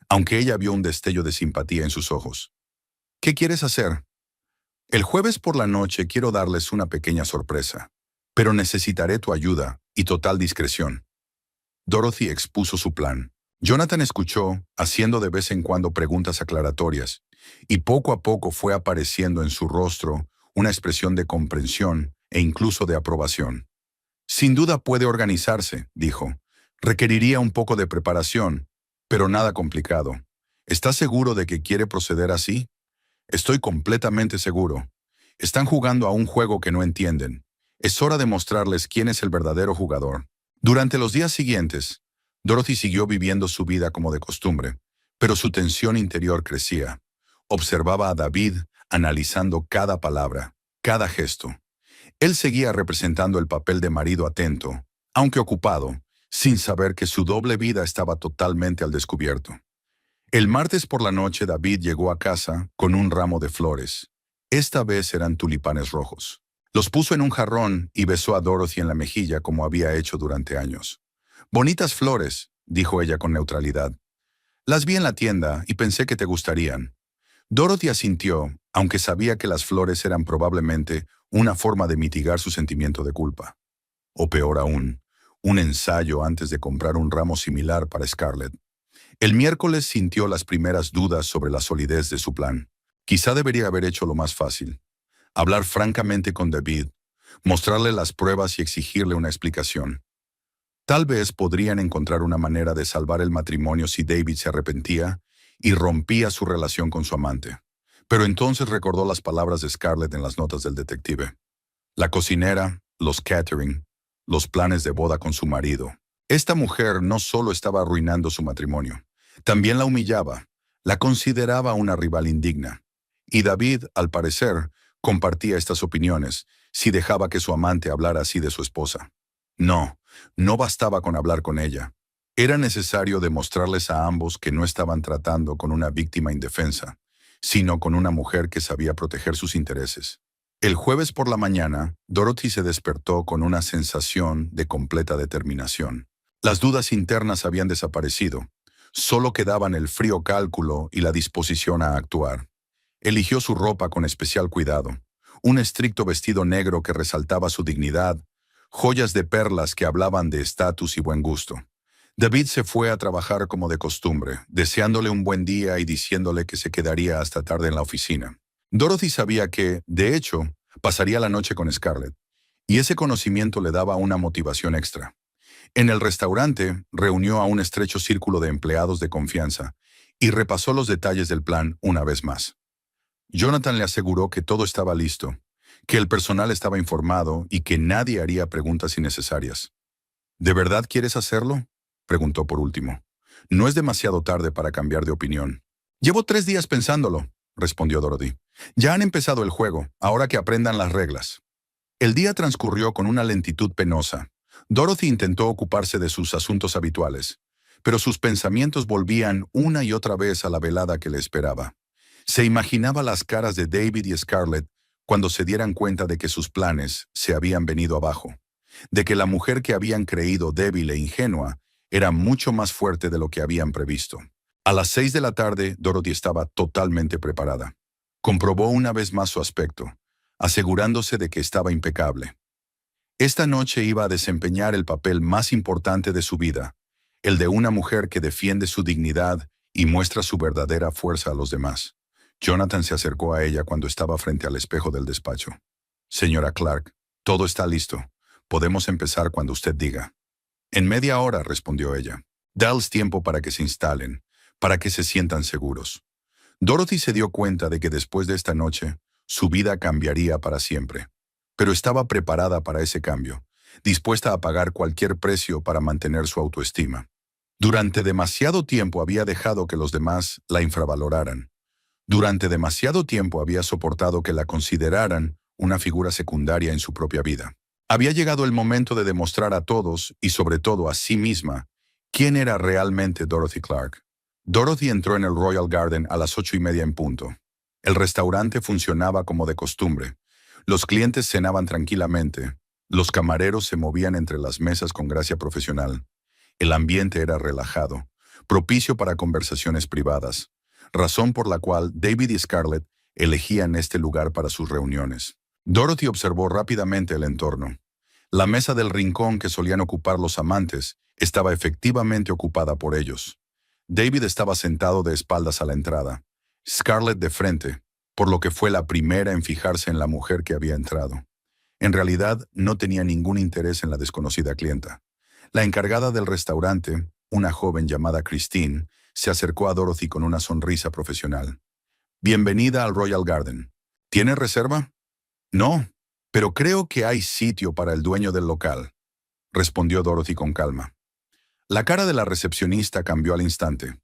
aunque ella vio un destello de simpatía en sus ojos. ¿Qué quieres hacer? El jueves por la noche quiero darles una pequeña sorpresa, pero necesitaré tu ayuda y total discreción. Dorothy expuso su plan. Jonathan escuchó, haciendo de vez en cuando preguntas aclaratorias, y poco a poco fue apareciendo en su rostro una expresión de comprensión e incluso de aprobación. Sin duda puede organizarse, dijo. Requeriría un poco de preparación, pero nada complicado. ¿Estás seguro de que quiere proceder así? Estoy completamente seguro. Están jugando a un juego que no entienden. Es hora de mostrarles quién es el verdadero jugador. Durante los días siguientes, Dorothy siguió viviendo su vida como de costumbre, pero su tensión interior crecía. Observaba a David analizando cada palabra, cada gesto. Él seguía representando el papel de marido atento, aunque ocupado, sin saber que su doble vida estaba totalmente al descubierto. El martes por la noche David llegó a casa con un ramo de flores. Esta vez eran tulipanes rojos. Los puso en un jarrón y besó a Dorothy en la mejilla como había hecho durante años. «Bonitas flores», dijo ella con neutralidad. «Las vi en la tienda y pensé que te gustarían». Dorothy asintió, aunque sabía que las flores eran probablemente una forma de mitigar su sentimiento de culpa. O peor aún, un ensayo antes de comprar un ramo similar para Scarlett. El miércoles sintió las primeras dudas sobre la solidez de su plan. Quizá debería haber hecho lo más fácil. Hablar francamente con David, mostrarle las pruebas y exigirle una explicación. Tal vez podrían encontrar una manera de salvar el matrimonio si David se arrepentía y rompía su relación con su amante. Pero entonces recordó las palabras de Scarlett en las notas del detective. La cocinera, los catering, los planes de boda con su marido. Esta mujer no solo estaba arruinando su matrimonio, también la humillaba, la consideraba una rival indigna. Y David, al parecer, compartía estas opiniones si dejaba que su amante hablara así de su esposa. No, no bastaba con hablar con ella. Era necesario demostrarles a ambos que no estaban tratando con una víctima indefensa, sino con una mujer que sabía proteger sus intereses. El jueves por la mañana, Dorothy se despertó con una sensación de completa determinación. Las dudas internas habían desaparecido. Solo quedaban el frío cálculo y la disposición a actuar. Eligió su ropa con especial cuidado. Un estricto vestido negro que resaltaba su dignidad, joyas de perlas que hablaban de estatus y buen gusto. David se fue a trabajar como de costumbre, deseándole un buen día y diciéndole que se quedaría hasta tarde en la oficina. Dorothy sabía que, de hecho, pasaría la noche con Scarlett, y ese conocimiento le daba una motivación extra. En el restaurante, reunió a un estrecho círculo de empleados de confianza y repasó los detalles del plan una vez más. Jonathan le aseguró que todo estaba listo, que el personal estaba informado y que nadie haría preguntas innecesarias. ¿De verdad quieres hacerlo?, preguntó por último. No es demasiado tarde para cambiar de opinión. Llevo 3 días pensándolo, respondió Dorothy. Ya han empezado el juego, ahora que aprendan las reglas. El día transcurrió con una lentitud penosa. Dorothy intentó ocuparse de sus asuntos habituales, pero sus pensamientos volvían una y otra vez a la velada que le esperaba. Se imaginaba las caras de David y Scarlett cuando se dieran cuenta de que sus planes se habían venido abajo, de que la mujer que habían creído débil e ingenua era mucho más fuerte de lo que habían previsto. A las 6 de la tarde, Dorothy estaba totalmente preparada. Comprobó una vez más su aspecto, asegurándose de que estaba impecable. Esta noche iba a desempeñar el papel más importante de su vida, el de una mujer que defiende su dignidad y muestra su verdadera fuerza a los demás. Jonathan se acercó a ella cuando estaba frente al espejo del despacho. «Señora Clark, todo está listo. Podemos empezar cuando usted diga». «En media hora», respondió ella. «Dales tiempo para que se instalen, para que se sientan seguros». Dorothy se dio cuenta de que después de esta noche, su vida cambiaría para siempre. Pero estaba preparada para ese cambio, dispuesta a pagar cualquier precio para mantener su autoestima. Durante demasiado tiempo había dejado que los demás la infravaloraran. Durante demasiado tiempo había soportado que la consideraran una figura secundaria en su propia vida. Había llegado el momento de demostrar a todos, y sobre todo a sí misma, ¿Quién era realmente Dorothy Clark? Dorothy entró en el Royal Garden a las 8:30 en punto. El restaurante funcionaba como de costumbre. Los clientes cenaban tranquilamente. Los camareros se movían entre las mesas con gracia profesional. El ambiente era relajado, propicio para conversaciones privadas, razón por la cual David y Scarlett elegían este lugar para sus reuniones. Dorothy observó rápidamente el entorno. La mesa del rincón que solían ocupar los amantes estaba efectivamente ocupada por ellos. David estaba sentado de espaldas a la entrada, Scarlett de frente, por lo que fue la primera en fijarse en la mujer que había entrado. En realidad, no tenía ningún interés en la desconocida clienta. La encargada del restaurante, una joven llamada Christine, se acercó a Dorothy con una sonrisa profesional. Bienvenida al Royal Garden. ¿Tiene reserva? No, pero creo que hay sitio para el dueño del local, respondió Dorothy con calma. La cara de la recepcionista cambió al instante.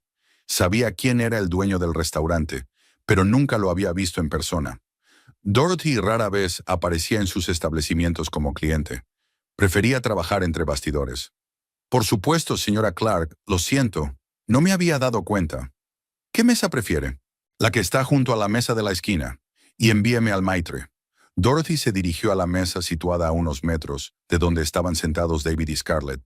Sabía quién era el dueño del restaurante, pero nunca lo había visto en persona. Dorothy rara vez aparecía en sus establecimientos como cliente. Prefería trabajar entre bastidores. Por supuesto, señora Clark, lo siento. No me había dado cuenta. ¿Qué mesa prefiere? La que está junto a la mesa de la esquina. Y envíeme al maitre. Dorothy se dirigió a la mesa situada a unos metros de donde estaban sentados David y Scarlett.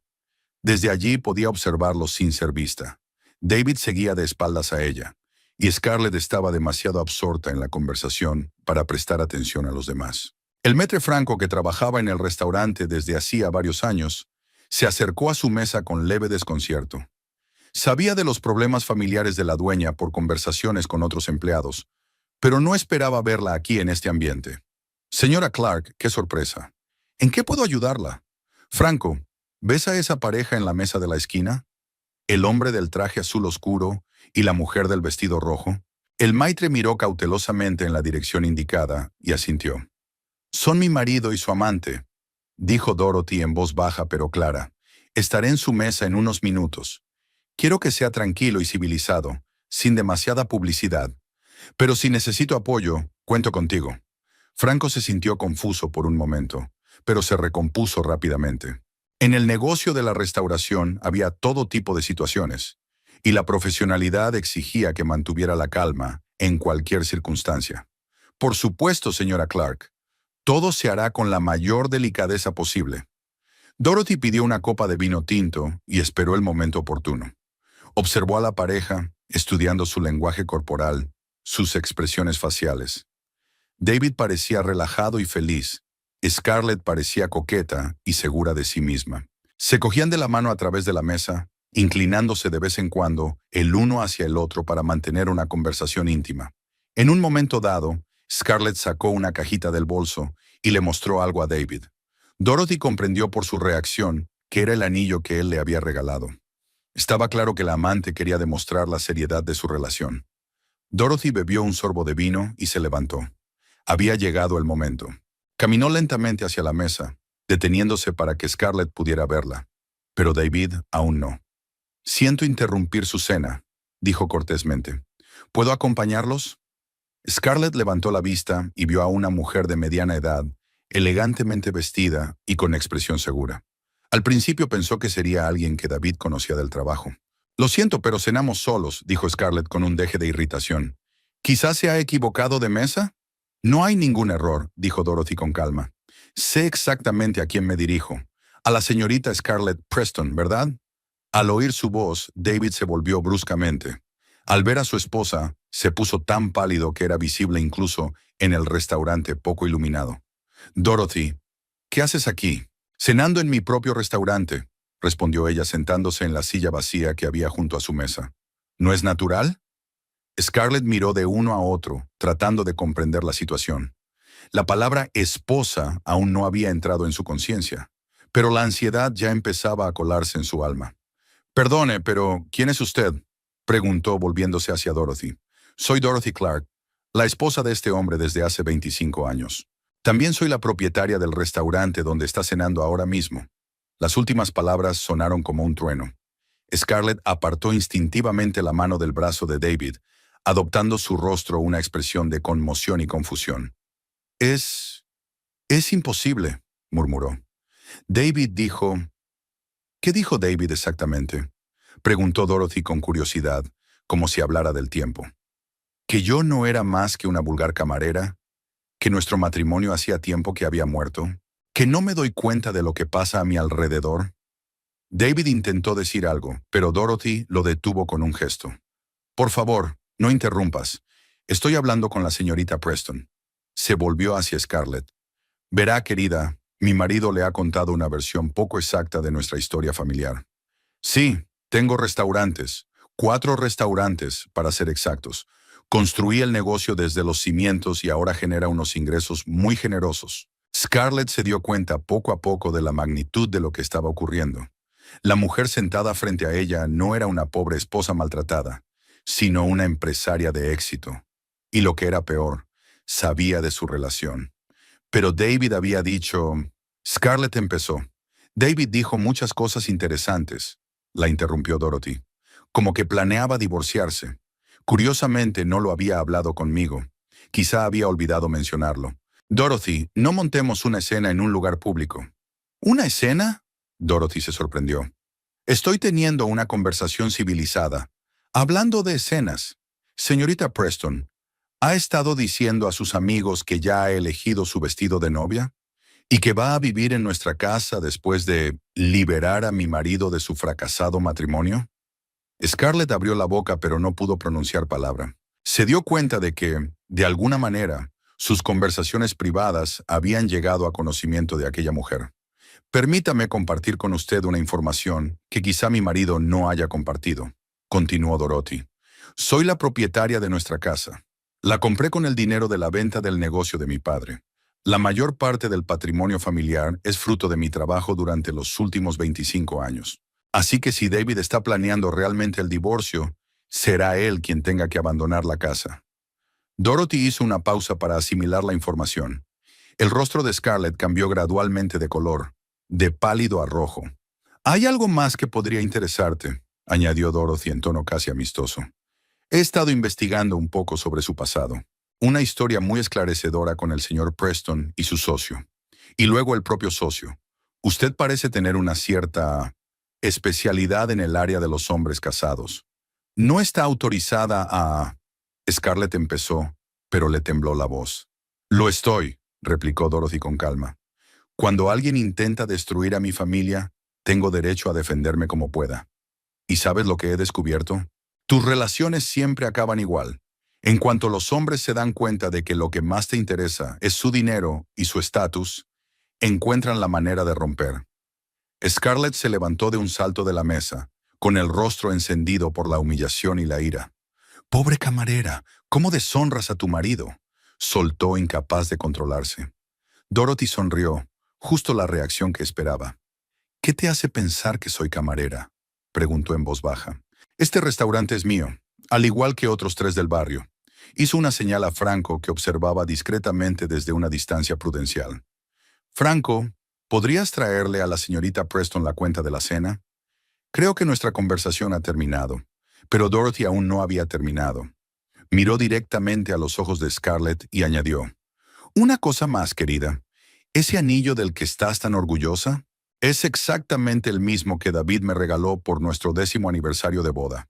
Desde allí podía observarlos sin ser vista. David seguía de espaldas a ella, y Scarlett estaba demasiado absorta en la conversación para prestar atención a los demás. El maître Franco, que trabajaba en el restaurante desde hacía varios años, se acercó a su mesa con leve desconcierto. Sabía de los problemas familiares de la dueña por conversaciones con otros empleados, pero no esperaba verla aquí en este ambiente. Señora Clark, qué sorpresa. ¿En qué puedo ayudarla? Franco, ¿ves a esa pareja en la mesa de la esquina? El hombre del traje azul oscuro y la mujer del vestido rojo. El maitre miró cautelosamente en la dirección indicada y asintió. Son mi marido y su amante, dijo Dorothy en voz baja pero clara. Estaré en su mesa en unos minutos. Quiero que sea tranquilo y civilizado, sin demasiada publicidad. Pero si necesito apoyo, cuento contigo. Franco se sintió confuso por un momento, pero se recompuso rápidamente. En el negocio de la restauración había todo tipo de situaciones, y la profesionalidad exigía que mantuviera la calma en cualquier circunstancia. Por supuesto, señora Clark, todo se hará con la mayor delicadeza posible. Dorothy pidió una copa de vino tinto y esperó el momento oportuno. Observó a la pareja, estudiando su lenguaje corporal, sus expresiones faciales. David parecía relajado y feliz. Scarlett parecía coqueta y segura de sí misma. Se cogían de la mano a través de la mesa, inclinándose de vez en cuando el uno hacia el otro para mantener una conversación íntima. En un momento dado, Scarlett sacó una cajita del bolso y le mostró algo a David. Dorothy comprendió por su reacción que era el anillo que él le había regalado. Estaba claro que la amante quería demostrar la seriedad de su relación. Dorothy bebió un sorbo de vino y se levantó. Había llegado el momento. Caminó lentamente hacia la mesa, deteniéndose para que Scarlett pudiera verla. Pero David aún no. Siento interrumpir su cena, dijo cortésmente. ¿Puedo acompañarlos? Scarlett levantó la vista y vio a una mujer de mediana edad, elegantemente vestida y con expresión segura. Al principio pensó que sería alguien que David conocía del trabajo. Lo siento, pero cenamos solos, dijo Scarlett con un deje de irritación. ¿Quizás se ha equivocado de mesa? No hay ningún error, dijo Dorothy con calma. Sé exactamente a quién me dirijo. A la señorita Scarlett Preston, ¿verdad? Al oír su voz, David se volvió bruscamente. Al ver a su esposa, se puso tan pálido que era visible incluso en el restaurante poco iluminado. Dorothy, ¿qué haces aquí? Cenando en mi propio restaurante, respondió ella sentándose en la silla vacía que había junto a su mesa. ¿No es natural? Scarlett miró de uno a otro, tratando de comprender la situación. La palabra esposa aún no había entrado en su conciencia, pero la ansiedad ya empezaba a colarse en su alma. Perdone, pero ¿quién es usted?, preguntó volviéndose hacia Dorothy. Soy Dorothy Clark, la esposa de este hombre desde hace 25 años. También soy la propietaria del restaurante donde está cenando ahora mismo. Las últimas palabras sonaron como un trueno. Scarlett apartó instintivamente la mano del brazo de David, adoptando su rostro una expresión de conmoción y confusión. Es imposible, murmuró. David dijo... ¿Qué dijo David exactamente? Preguntó Dorothy con curiosidad, como si hablara del tiempo. ¿Que yo no era más que una vulgar camarera? ¿Que nuestro matrimonio hacía tiempo que había muerto? ¿Que no me doy cuenta de lo que pasa a mi alrededor? David intentó decir algo, pero Dorothy lo detuvo con un gesto. Por favor, no interrumpas. Estoy hablando con la señorita Preston. Se volvió hacia Scarlett. Verá, querida, mi marido le ha contado una versión poco exacta de nuestra historia familiar. Sí, tengo restaurantes, 4 restaurantes, para ser exactos. Construí el negocio desde los cimientos y ahora genera unos ingresos muy generosos. Scarlett se dio cuenta poco a poco de la magnitud de lo que estaba ocurriendo. La mujer sentada frente a ella no era una pobre esposa maltratada, sino una empresaria de éxito. Y lo que era peor, sabía de su relación. Pero David había dicho... Scarlett empezó. David dijo muchas cosas interesantes, la interrumpió Dorothy. Como que planeaba divorciarse. Curiosamente no lo había hablado conmigo. Quizá había olvidado mencionarlo. Dorothy, no montemos una escena en un lugar público. ¿Una escena? Dorothy se sorprendió. Estoy teniendo una conversación civilizada. Hablando de escenas. Señorita Preston, ¿ha estado diciendo a sus amigos que ya ha elegido su vestido de novia? ¿Y que va a vivir en nuestra casa después de liberar a mi marido de su fracasado matrimonio? Scarlett abrió la boca pero no pudo pronunciar palabra. Se dio cuenta de que, de alguna manera, sus conversaciones privadas habían llegado a conocimiento de aquella mujer. Permítame compartir con usted una información que quizá mi marido no haya compartido, continuó Dorothy. Soy la propietaria de nuestra casa. La compré con el dinero de la venta del negocio de mi padre. La mayor parte del patrimonio familiar es fruto de mi trabajo durante los últimos 25 años. Así que si David está planeando realmente el divorcio, será él quien tenga que abandonar la casa. Dorothy hizo una pausa para asimilar la información. El rostro de Scarlett cambió gradualmente de color, de pálido a rojo. «Hay algo más que podría interesarte», añadió Dorothy en tono casi amistoso. «He estado investigando un poco sobre su pasado. Una historia muy esclarecedora con el señor Preston y su socio. Y luego el propio socio. Usted parece tener una cierta especialidad en el área de los hombres casados. No está autorizada a...» Scarlett empezó, pero le tembló la voz. «Lo estoy», replicó Dorothy con calma. «Cuando alguien intenta destruir a mi familia, tengo derecho a defenderme como pueda. ¿Y sabes lo que he descubierto? Tus relaciones siempre acaban igual. En cuanto los hombres se dan cuenta de que lo que más te interesa es su dinero y su estatus, encuentran la manera de romper». Scarlett se levantó de un salto de la mesa, con el rostro encendido por la humillación y la ira. «Pobre camarera, ¿cómo deshonras a tu marido?», soltó incapaz de controlarse. Dorothy sonrió, justo la reacción que esperaba. «¿Qué te hace pensar que soy camarera?», preguntó en voz baja. «Este restaurante es mío, al igual que otros 3 del barrio». Hizo una señal a Franco que observaba discretamente desde una distancia prudencial. «Franco, ¿podrías traerle a la señorita Preston la cuenta de la cena?» Creo que nuestra conversación ha terminado, pero Dorothy aún no había terminado. Miró directamente a los ojos de Scarlett y añadió, «Una cosa más, querida. ¿Ese anillo del que estás tan orgullosa? Es exactamente el mismo que David me regaló por nuestro 10º aniversario de boda.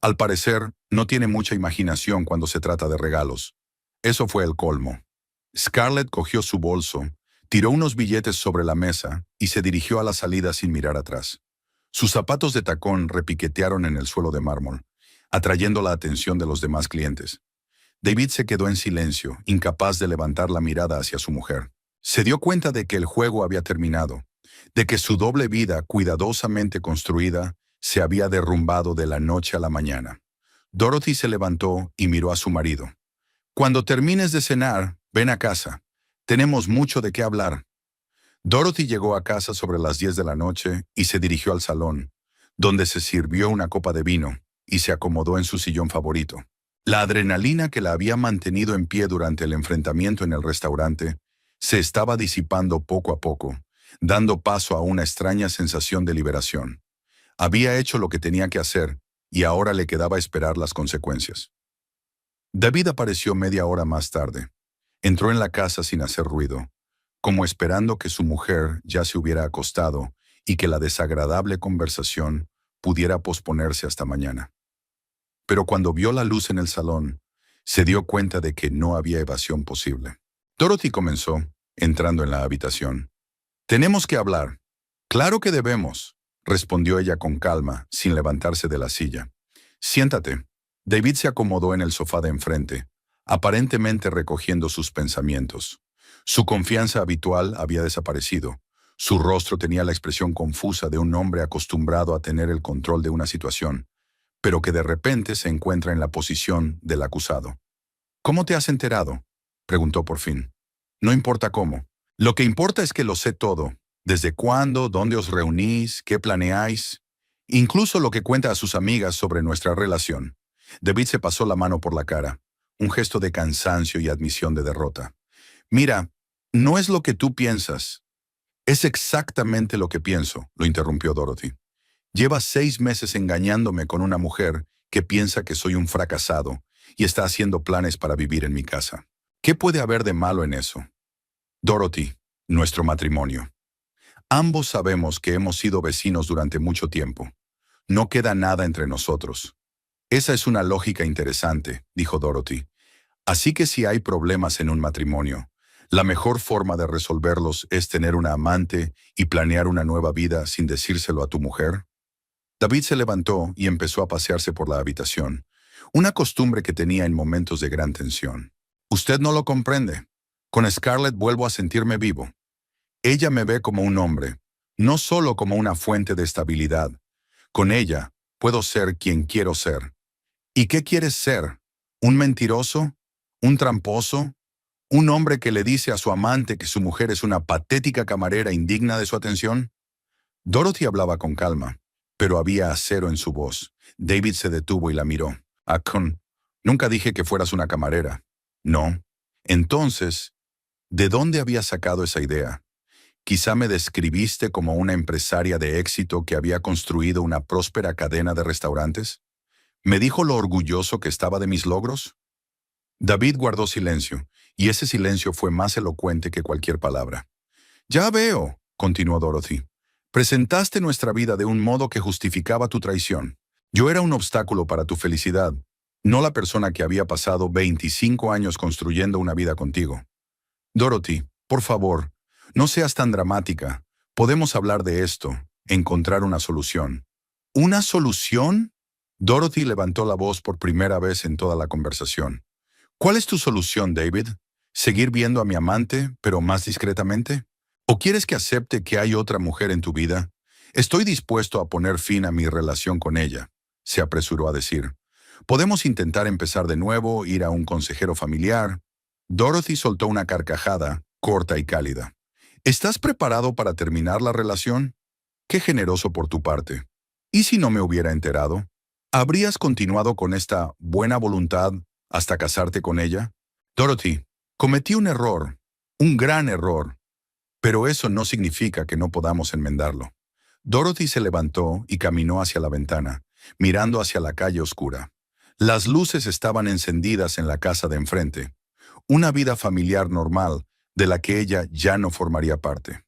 Al parecer, no tiene mucha imaginación cuando se trata de regalos. Eso fue el colmo». Scarlett cogió su bolso, tiró unos billetes sobre la mesa y se dirigió a la salida sin mirar atrás. Sus zapatos de tacón repiquetearon en el suelo de mármol, atrayendo la atención de los demás clientes. David se quedó en silencio, incapaz de levantar la mirada hacia su mujer. Se dio cuenta de que el juego había terminado, de que su doble vida, cuidadosamente construida, se había derrumbado de la noche a la mañana. Dorothy se levantó y miró a su marido. «Cuando termines de cenar, ven a casa. Tenemos mucho de qué hablar». Dorothy llegó a casa sobre las 10 de la noche y se dirigió al salón, donde se sirvió una copa de vino y se acomodó en su sillón favorito. La adrenalina que la había mantenido en pie durante el enfrentamiento en el restaurante se estaba disipando poco a poco, dando paso a una extraña sensación de liberación. Había hecho lo que tenía que hacer y ahora le quedaba esperar las consecuencias. David apareció media hora más tarde. Entró en la casa sin hacer ruido, como esperando que su mujer ya se hubiera acostado y que la desagradable conversación pudiera posponerse hasta mañana. Pero cuando vio la luz en el salón, se dio cuenta de que no había evasión posible. Dorothy comenzó, entrando en la habitación. «Tenemos que hablar». «Claro que debemos», respondió ella con calma, sin levantarse de la silla. «Siéntate». David se acomodó en el sofá de enfrente, aparentemente recogiendo sus pensamientos. Su confianza habitual había desaparecido. Su rostro tenía la expresión confusa de un hombre acostumbrado a tener el control de una situación, pero que de repente se encuentra en la posición del acusado. «¿Cómo te has enterado?», preguntó por fin. «No importa cómo. Lo que importa es que lo sé todo. ¿Desde cuándo? ¿Dónde os reunís? ¿Qué planeáis? Incluso lo que cuenta a sus amigas sobre nuestra relación». David se pasó la mano por la cara, un gesto de cansancio y admisión de derrota. «Mira, no es lo que tú piensas. Es exactamente lo que pienso», lo interrumpió Dorothy. «Llevas 6 meses engañándome con una mujer que piensa que soy un fracasado y está haciendo planes para vivir en mi casa. ¿Qué puede haber de malo en eso? Dorothy, nuestro matrimonio. Ambos sabemos que hemos sido vecinos durante mucho tiempo. No queda nada entre nosotros». «Esa es una lógica interesante», dijo Dorothy. «Así que si hay problemas en un matrimonio, la mejor forma de resolverlos es tener una amante y planear una nueva vida sin decírselo a tu mujer». David se levantó y empezó a pasearse por la habitación, una costumbre que tenía en momentos de gran tensión. «Usted no lo comprende. Con Scarlett vuelvo a sentirme vivo. Ella me ve como un hombre, no solo como una fuente de estabilidad. Con ella puedo ser quien quiero ser». «¿Y qué quieres ser? ¿Un mentiroso? ¿Un tramposo? ¿Un hombre que le dice a su amante que su mujer es una patética camarera indigna de su atención?» Dorothy hablaba con calma, pero había acero en su voz. David se detuvo y la miró. «Akon, nunca dije que fueras una camarera». «No». «Entonces, ¿de dónde habías sacado esa idea? Quizá me describiste como una empresaria de éxito que había construido una próspera cadena de restaurantes. ¿Me dijo lo orgulloso que estaba de mis logros?». David guardó silencio, y ese silencio fue más elocuente que cualquier palabra. «Ya veo», continuó Dorothy. «Presentaste nuestra vida de un modo que justificaba tu traición. Yo era un obstáculo para tu felicidad, no la persona que había pasado 25 años construyendo una vida contigo. Dorothy, por favor, no seas tan dramática. Podemos hablar de esto, encontrar una solución». «¿Una solución?». Dorothy levantó la voz por primera vez en toda la conversación. «¿Cuál es tu solución, David? ¿Seguir viendo a mi amante, pero más discretamente? ¿O quieres que acepte que hay otra mujer en tu vida? Estoy dispuesto a poner fin a mi relación con ella», se apresuró a decir. «Podemos intentar empezar de nuevo, ir a un consejero familiar». Dorothy soltó una carcajada, corta y cálida. «¿Estás preparado para terminar la relación? Qué generoso por tu parte. ¿Y si no me hubiera enterado? ¿Habrías continuado con esta buena voluntad hasta casarte con ella?» «Dorothy, cometí un error, un gran error, pero eso no significa que no podamos enmendarlo». Dorothy se levantó y caminó hacia la ventana, mirando hacia la calle oscura. Las luces estaban encendidas en la casa de enfrente, una vida familiar normal de la que ella ya no formaría parte.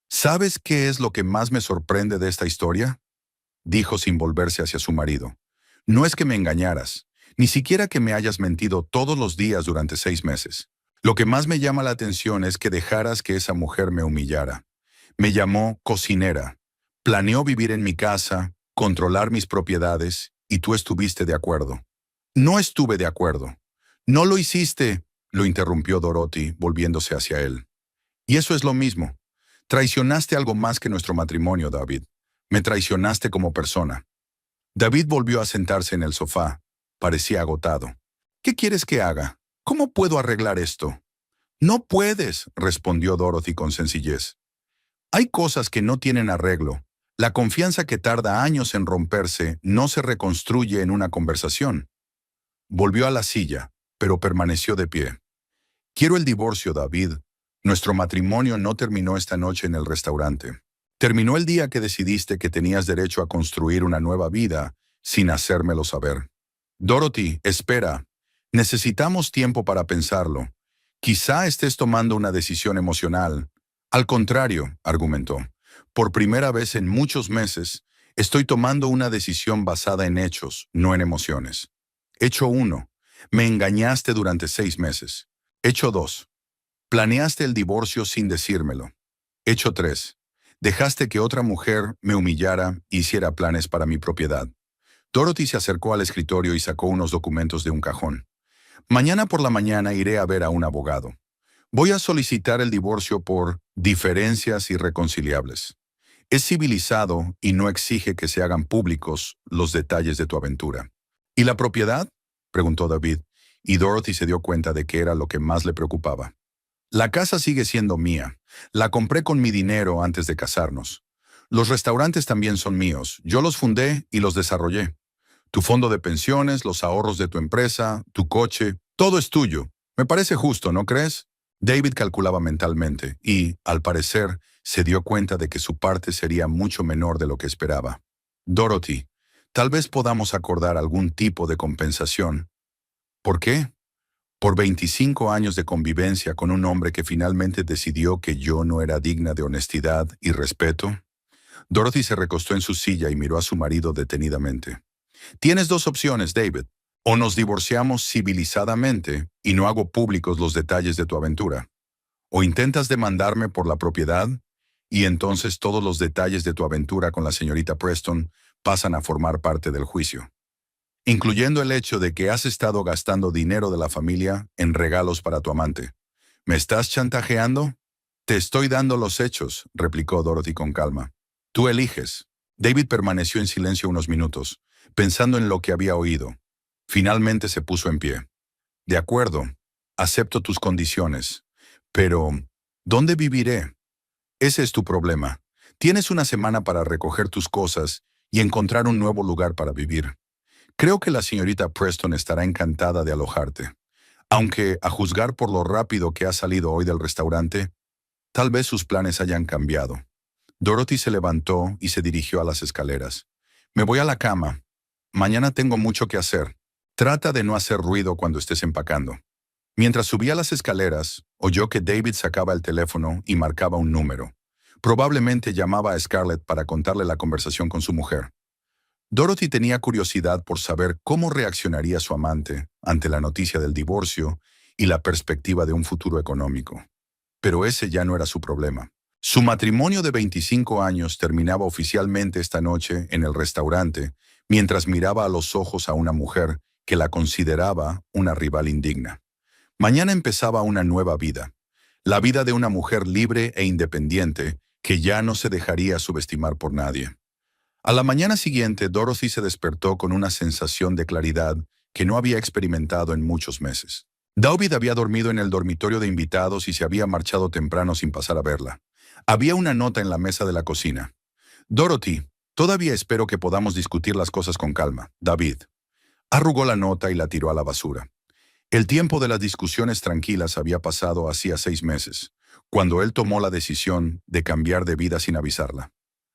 «¿Sabes qué es lo que más me sorprende de esta historia?», dijo sin volverse hacia su marido. «No es que me engañaras, ni siquiera que me hayas mentido todos los días durante 6 meses. Lo que más me llama la atención es que dejaras que esa mujer me humillara. Me llamó cocinera, planeó vivir en mi casa, controlar mis propiedades, y tú estuviste de acuerdo». «No estuve de acuerdo». «No lo hiciste», lo interrumpió Dorothy, volviéndose hacia él. «Y eso es lo mismo. Traicionaste algo más que nuestro matrimonio, David. Me traicionaste como persona». David volvió a sentarse en el sofá. Parecía agotado. «¿Qué quieres que haga? ¿Cómo puedo arreglar esto?». «No puedes», respondió Dorothy con sencillez. «Hay cosas que no tienen arreglo. La confianza que tarda años en romperse no se reconstruye en una conversación». Volvió a la silla, pero permaneció de pie. «Quiero el divorcio, David. Nuestro matrimonio no terminó esta noche en el restaurante. Terminó el día que decidiste que tenías derecho a construir una nueva vida sin hacérmelo saber». «Dorothy, espera. Necesitamos tiempo para pensarlo. Quizá estés tomando una decisión emocional». «Al contrario», argumentó. «Por primera vez en muchos meses, Estoy tomando una decisión basada en hechos, no en emociones. Hecho 1. Me engañaste durante 6 meses. Hecho 2. Planeaste el divorcio sin decírmelo. Hecho 3. Dejaste que otra mujer me humillara e hiciera planes para mi propiedad. Dorothy se acercó al escritorio y sacó unos documentos de un cajón. Mañana por la mañana iré a ver a un abogado. Voy a solicitar el divorcio por diferencias irreconciliables. Es civilizado y no exige que se hagan públicos los detalles de tu aventura. ¿Y la propiedad?, preguntó David, y Dorothy se dio cuenta de que era lo que más le preocupaba. La casa sigue siendo mía. La compré con mi dinero antes de casarnos. Los restaurantes también son míos. Yo los fundé y los desarrollé. Tu fondo de pensiones, los ahorros de tu empresa, tu coche, todo es tuyo. Me parece justo, ¿no crees? David calculaba mentalmente y, al parecer, se dio cuenta de que su parte sería mucho menor de lo que esperaba. Dorothy, tal vez podamos acordar algún tipo de compensación. ¿Por qué? Por 25 años de convivencia con un hombre que finalmente decidió que yo no era digna de honestidad y respeto. Dorothy se recostó en su silla y miró a su marido detenidamente. Tienes 2 opciones, David. O nos divorciamos civilizadamente y no hago públicos los detalles de tu aventura. O intentas demandarme por la propiedad y entonces todos los detalles de tu aventura con la señorita Preston pasan a formar parte del juicio, incluyendo el hecho de que has estado gastando dinero de la familia en regalos para tu amante. ¿Me estás chantajeando? Te estoy dando los hechos, replicó Dorothy con calma. Tú eliges. David permaneció en silencio unos minutos, pensando en lo que había oído. Finalmente se puso en pie. De acuerdo, acepto tus condiciones. Pero, ¿dónde viviré? Ese es tu problema. Tienes una semana para recoger tus cosas y encontrar un nuevo lugar para vivir. Creo que la señorita Preston estará encantada de alojarte. Aunque, a juzgar por lo rápido que ha salido hoy del restaurante, tal vez sus planes hayan cambiado. Dorothy se levantó y se dirigió a las escaleras. Me voy a la cama. Mañana tengo mucho que hacer. Trata de no hacer ruido cuando estés empacando. Mientras subía las escaleras, oyó que David sacaba el teléfono y marcaba un número. Probablemente llamaba a Scarlett para contarle la conversación con su mujer. Dorothy tenía curiosidad por saber cómo reaccionaría su amante ante la noticia del divorcio y la perspectiva de un futuro económico. Pero ese ya no era su problema. Su matrimonio de 25 años terminaba oficialmente esta noche en el restaurante mientras miraba a los ojos a una mujer que la consideraba una rival indigna. Mañana empezaba una nueva vida, la vida de una mujer libre e independiente que ya no se dejaría subestimar por nadie. A la mañana siguiente, Dorothy se despertó con una sensación de claridad que no había experimentado en muchos meses. David había dormido en el dormitorio de invitados y se había marchado temprano sin pasar a verla. Había una nota en la mesa de la cocina. Dorothy, todavía espero que podamos discutir las cosas con calma. David. Arrugó la nota y la tiró a la basura. El tiempo de las discusiones tranquilas había pasado hacía 6 meses, cuando él tomó la decisión de cambiar de vida sin avisarla.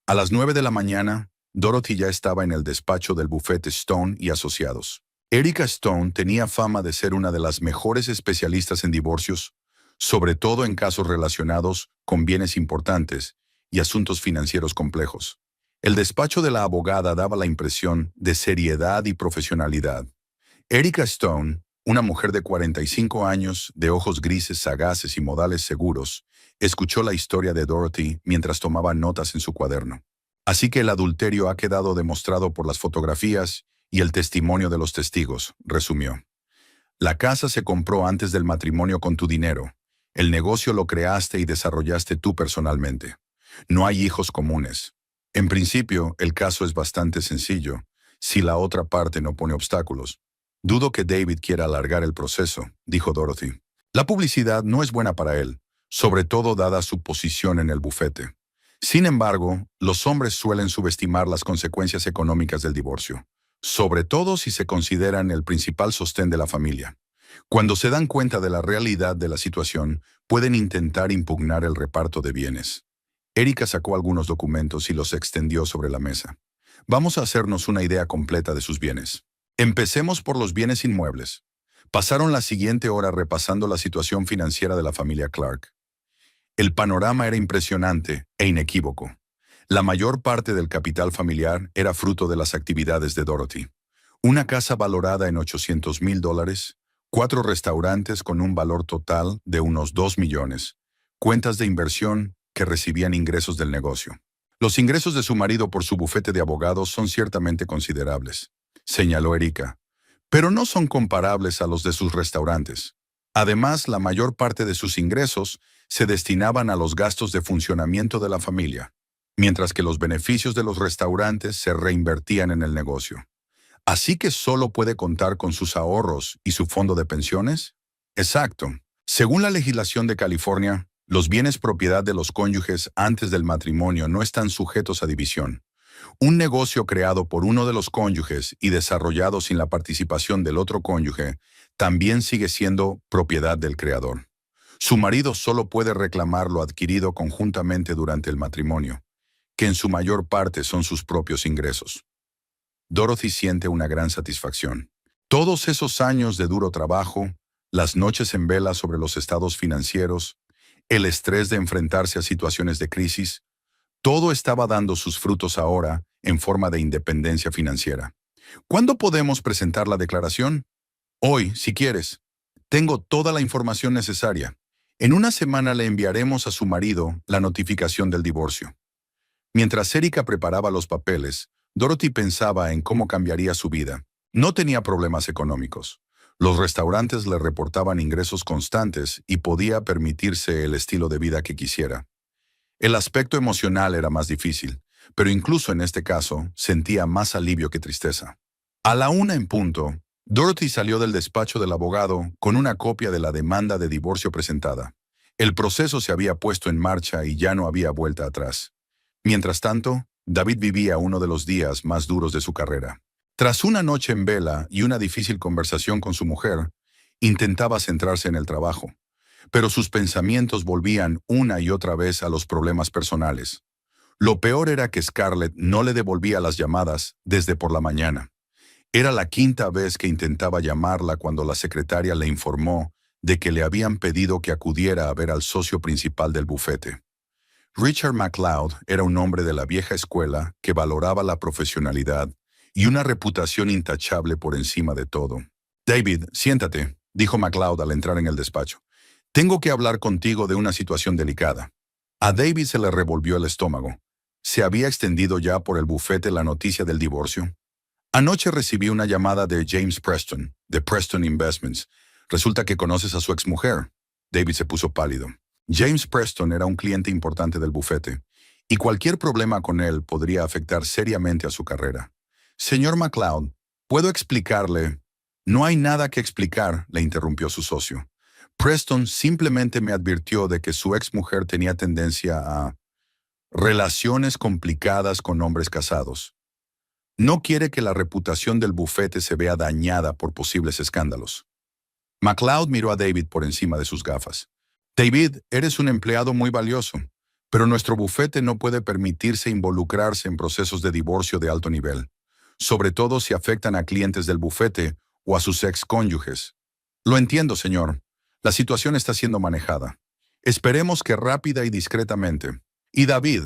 A las 9 de la mañana, Dorothy ya estaba en el despacho del bufete Stone y Asociados. Erica Stone tenía fama de ser una de las mejores especialistas en divorcios, sobre todo en casos relacionados con bienes importantes y asuntos financieros complejos. El despacho de la abogada daba la impresión de seriedad y profesionalidad. Erica Stone, una mujer de 45 años, de ojos grises sagaces y modales seguros, escuchó la historia de Dorothy mientras tomaba notas en su cuaderno. Así que el adulterio ha quedado demostrado por las fotografías y el testimonio de los testigos, resumió. La casa se compró antes del matrimonio con tu dinero. El negocio lo creaste y desarrollaste tú personalmente. No hay hijos comunes. En principio, el caso es bastante sencillo, si la otra parte no pone obstáculos. Dudo que David quiera alargar el proceso, dijo Dorothy. La publicidad no es buena para él, sobre todo dada su posición en el bufete. Sin embargo, los hombres suelen subestimar las consecuencias económicas del divorcio, sobre todo si se consideran el principal sostén de la familia. Cuando se dan cuenta de la realidad de la situación, pueden intentar impugnar el reparto de bienes. Erika sacó algunos documentos y los extendió sobre la mesa. Vamos a hacernos una idea completa de sus bienes. Empecemos por los bienes inmuebles. Pasaron la siguiente hora repasando la situación financiera de la familia Clark. El panorama era impresionante e inequívoco. La mayor parte del capital familiar era fruto de las actividades de Dorothy. Una casa valorada en $800,000, 4 restaurantes con un valor total de unos 2 millones, cuentas de inversión que recibían ingresos del negocio. Los ingresos de su marido por su bufete de abogados son ciertamente considerables, señaló Erika, pero no son comparables a los de sus restaurantes. Además, la mayor parte de sus ingresos se destinaban a los gastos de funcionamiento de la familia, mientras que los beneficios de los restaurantes se reinvertían en el negocio. ¿Así que solo puede contar con sus ahorros y su fondo de pensiones? Exacto. Según la legislación de California, los bienes propiedad de los cónyuges antes del matrimonio no están sujetos a división. Un negocio creado por uno de los cónyuges y desarrollado sin la participación del otro cónyuge también sigue siendo propiedad del creador. Su marido solo puede reclamar lo adquirido conjuntamente durante el matrimonio, que en su mayor parte son sus propios ingresos. Dorothy siente una gran satisfacción. Todos esos años de duro trabajo, las noches en vela sobre los estados financieros, el estrés de enfrentarse a situaciones de crisis, todo estaba dando sus frutos ahora en forma de independencia financiera. ¿Cuándo podemos presentar la declaración? Hoy, si quieres. Tengo toda la información necesaria. En una semana le enviaremos a su marido la notificación del divorcio. Mientras Erika preparaba los papeles, Dorothy pensaba en cómo cambiaría su vida. No tenía problemas económicos. Los restaurantes le reportaban ingresos constantes y podía permitirse el estilo de vida que quisiera. El aspecto emocional era más difícil, pero incluso en este caso sentía más alivio que tristeza. A la 1 en punto, Dorothy salió del despacho del abogado con una copia de la demanda de divorcio presentada. El proceso se había puesto en marcha y ya no había vuelta atrás. Mientras tanto, David vivía uno de los días más duros de su carrera. Tras una noche en vela y una difícil conversación con su mujer, intentaba centrarse en el trabajo, pero sus pensamientos volvían una y otra vez a los problemas personales. Lo peor era que Scarlett no le devolvía las llamadas desde por la mañana. Era la 5ª vez que intentaba llamarla cuando la secretaria le informó de que le habían pedido que acudiera a ver al socio principal del bufete. Richard McLeod era un hombre de la vieja escuela que valoraba la profesionalidad y una reputación intachable por encima de todo. «David, siéntate», dijo McLeod al entrar en el despacho. «Tengo que hablar contigo de una situación delicada». A David se le revolvió el estómago. ¿Se había extendido ya por el bufete la noticia del divorcio? Anoche recibí una llamada de James Preston, de Preston Investments. Resulta que conoces a su exmujer. David se puso pálido. James Preston era un cliente importante del bufete, y cualquier problema con él podría afectar seriamente a su carrera. «Señor McLeod, ¿puedo explicarle?» «No hay nada que explicar», le interrumpió su socio. «Preston simplemente me advirtió de que su exmujer tenía tendencia a relaciones complicadas con hombres casados. No quiere que la reputación del bufete se vea dañada por posibles escándalos». McLeod miró a David por encima de sus gafas. «David, eres un empleado muy valioso, pero nuestro bufete no puede permitirse involucrarse en procesos de divorcio de alto nivel, sobre todo si afectan a clientes del bufete o a sus excónyuges». «Lo entiendo, señor. La situación está siendo manejada. Esperemos que rápida y discretamente. Y David,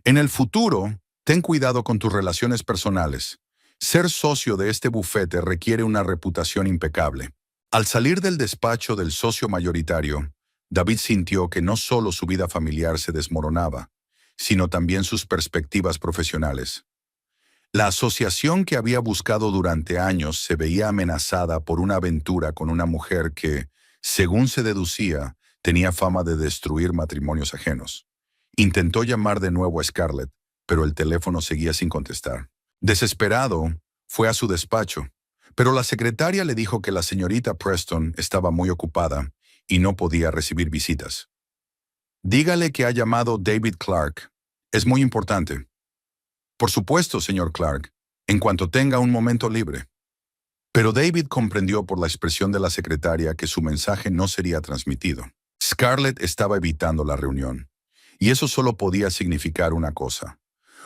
en el futuro, ten cuidado con tus relaciones personales. Ser socio de este bufete requiere una reputación impecable». Al salir del despacho del socio mayoritario, David sintió que no solo su vida familiar se desmoronaba, sino también sus perspectivas profesionales. La asociación que había buscado durante años se veía amenazada por una aventura con una mujer que, según se deducía, tenía fama de destruir matrimonios ajenos. Intentó llamar de nuevo a Scarlett, pero el teléfono seguía sin contestar. Desesperado, fue a su despacho, pero la secretaria le dijo que la señorita Preston estaba muy ocupada y no podía recibir visitas. «Dígale que ha llamado David Clark. Es muy importante». «Por supuesto, señor Clark, en cuanto tenga un momento libre». Pero David comprendió por la expresión de la secretaria que su mensaje no sería transmitido. Scarlett estaba evitando la reunión, y eso solo podía significar una cosa.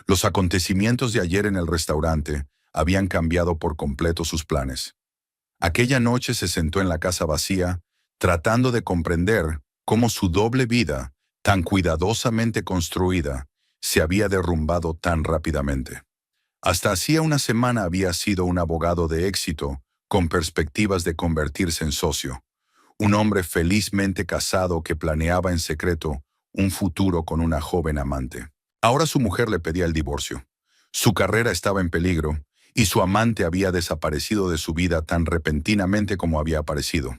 Los acontecimientos de ayer en el restaurante habían cambiado por completo sus planes. Aquella noche se sentó en la casa vacía, tratando de comprender cómo su doble vida, tan cuidadosamente construida, se había derrumbado tan rápidamente. Hasta hacía una semana había sido un abogado de éxito, con perspectivas de convertirse en socio. Un hombre felizmente casado que planeaba en secreto un futuro con una joven amante. Ahora su mujer le pedía el divorcio. Su carrera estaba en peligro y su amante había desaparecido de su vida tan repentinamente como había aparecido.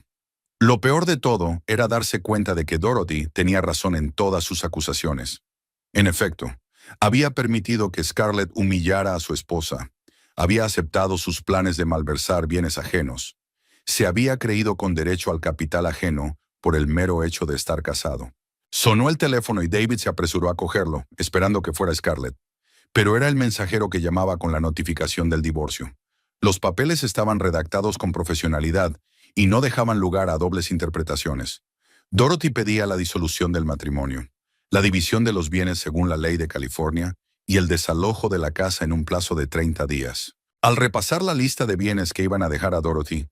Lo peor de todo era darse cuenta de que Dorothy tenía razón en todas sus acusaciones. En efecto, había permitido que Scarlett humillara a su esposa. Había aceptado sus planes de malversar bienes ajenos. Se había creído con derecho al capital ajeno por el mero hecho de estar casado. Sonó el teléfono y David se apresuró a cogerlo, esperando que fuera Scarlett. Pero era el mensajero que llamaba con la notificación del divorcio. Los papeles estaban redactados con profesionalidad y no dejaban lugar a dobles interpretaciones. Dorothy pedía la disolución del matrimonio, la división de los bienes según la ley de California y el desalojo de la casa en un plazo de 30 días. Al repasar la lista de bienes que iban a dejar a Dorothy,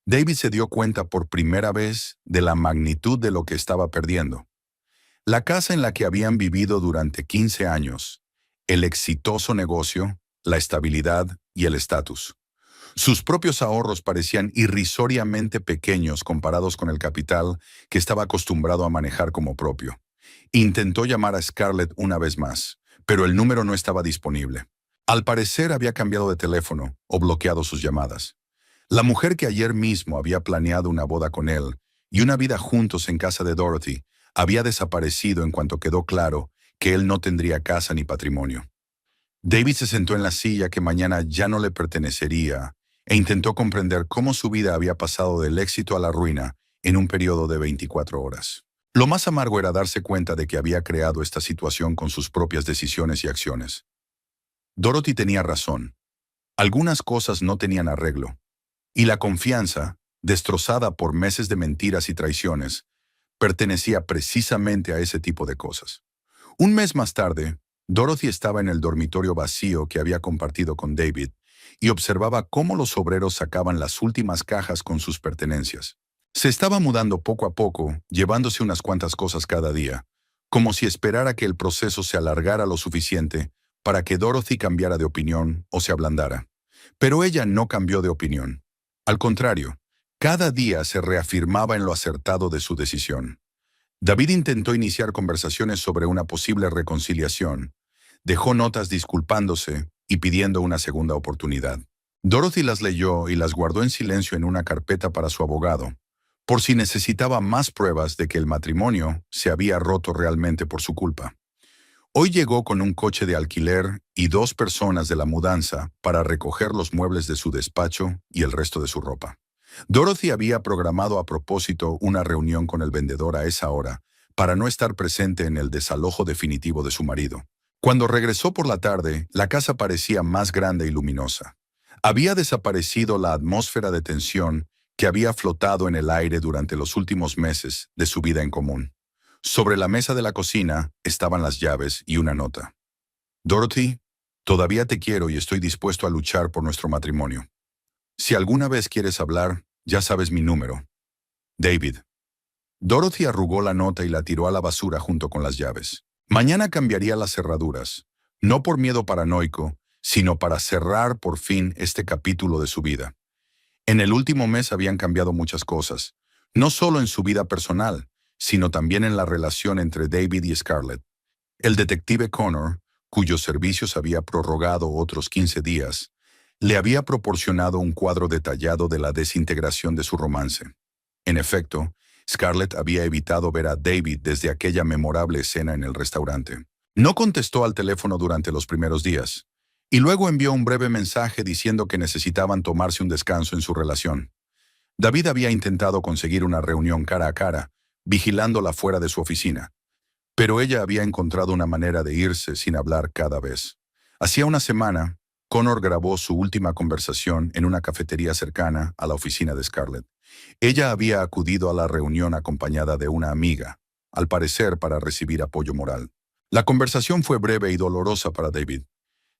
David se dio cuenta por primera vez de la magnitud de lo que estaba perdiendo. La casa en la que habían vivido durante 15 años, el exitoso negocio, la estabilidad y el estatus. Sus propios ahorros parecían irrisoriamente pequeños comparados con el capital que estaba acostumbrado a manejar como propio. Intentó llamar a Scarlett una vez más, pero el número no estaba disponible. Al parecer había cambiado de teléfono o bloqueado sus llamadas. La mujer que ayer mismo había planeado una boda con él y una vida juntos en casa de Dorothy había desaparecido en cuanto quedó claro que él no tendría casa ni patrimonio. David se sentó en la silla que mañana ya no le pertenecería e intentó comprender cómo su vida había pasado del éxito a la ruina en un periodo de 24 horas. Lo más amargo era darse cuenta de que había creado esta situación con sus propias decisiones y acciones. Dorothy tenía razón. Algunas cosas no tenían arreglo. Y la confianza, destrozada por meses de mentiras y traiciones, pertenecía precisamente a ese tipo de cosas. Un mes más tarde, Dorothy estaba en el dormitorio vacío que había compartido con David y observaba cómo los obreros sacaban las últimas cajas con sus pertenencias. Se estaba mudando poco a poco, llevándose unas cuantas cosas cada día, como si esperara que el proceso se alargara lo suficiente para que Dorothy cambiara de opinión o se ablandara. Pero ella no cambió de opinión. Al contrario, cada día se reafirmaba en lo acertado de su decisión. David intentó iniciar conversaciones sobre una posible reconciliación. Dejó notas disculpándose y pidiendo una segunda oportunidad. Dorothy las leyó y las guardó en silencio en una carpeta para su abogado, por si necesitaba más pruebas de que el matrimonio se había roto realmente por su culpa. Hoy llegó con un coche de alquiler y 2 personas de la mudanza para recoger los muebles de su despacho y el resto de su ropa. Dorothy había programado a propósito una reunión con el vendedor a esa hora para no estar presente en el desalojo definitivo de su marido. Cuando regresó por la tarde, la casa parecía más grande y luminosa. Había desaparecido la atmósfera de tensión que había flotado en el aire durante los últimos meses de su vida en común. Sobre la mesa de la cocina estaban las llaves y una nota. Dorothy, todavía te quiero y estoy dispuesto a luchar por nuestro matrimonio. Si alguna vez quieres hablar, ya sabes mi número. David. Dorothy arrugó la nota y la tiró a la basura junto con las llaves. Mañana cambiaría las cerraduras, no por miedo paranoico, sino para cerrar por fin este capítulo de su vida. En el último mes habían cambiado muchas cosas, no solo en su vida personal, sino también en la relación entre David y Scarlett. El detective Connor, cuyos servicios había prorrogado otros 15 días, le había proporcionado un cuadro detallado de la desintegración de su romance. En efecto, Scarlett había evitado ver a David desde aquella memorable escena en el restaurante. No contestó al teléfono durante los primeros días, y luego envió un breve mensaje diciendo que necesitaban tomarse un descanso en su relación. David había intentado conseguir una reunión cara a cara, vigilándola fuera de su oficina, pero ella había encontrado una manera de irse sin hablar cada vez. Hacía una semana, Connor grabó su última conversación en una cafetería cercana a la oficina de Scarlett. Ella había acudido a la reunión acompañada de una amiga, al parecer para recibir apoyo moral. La conversación fue breve y dolorosa para David.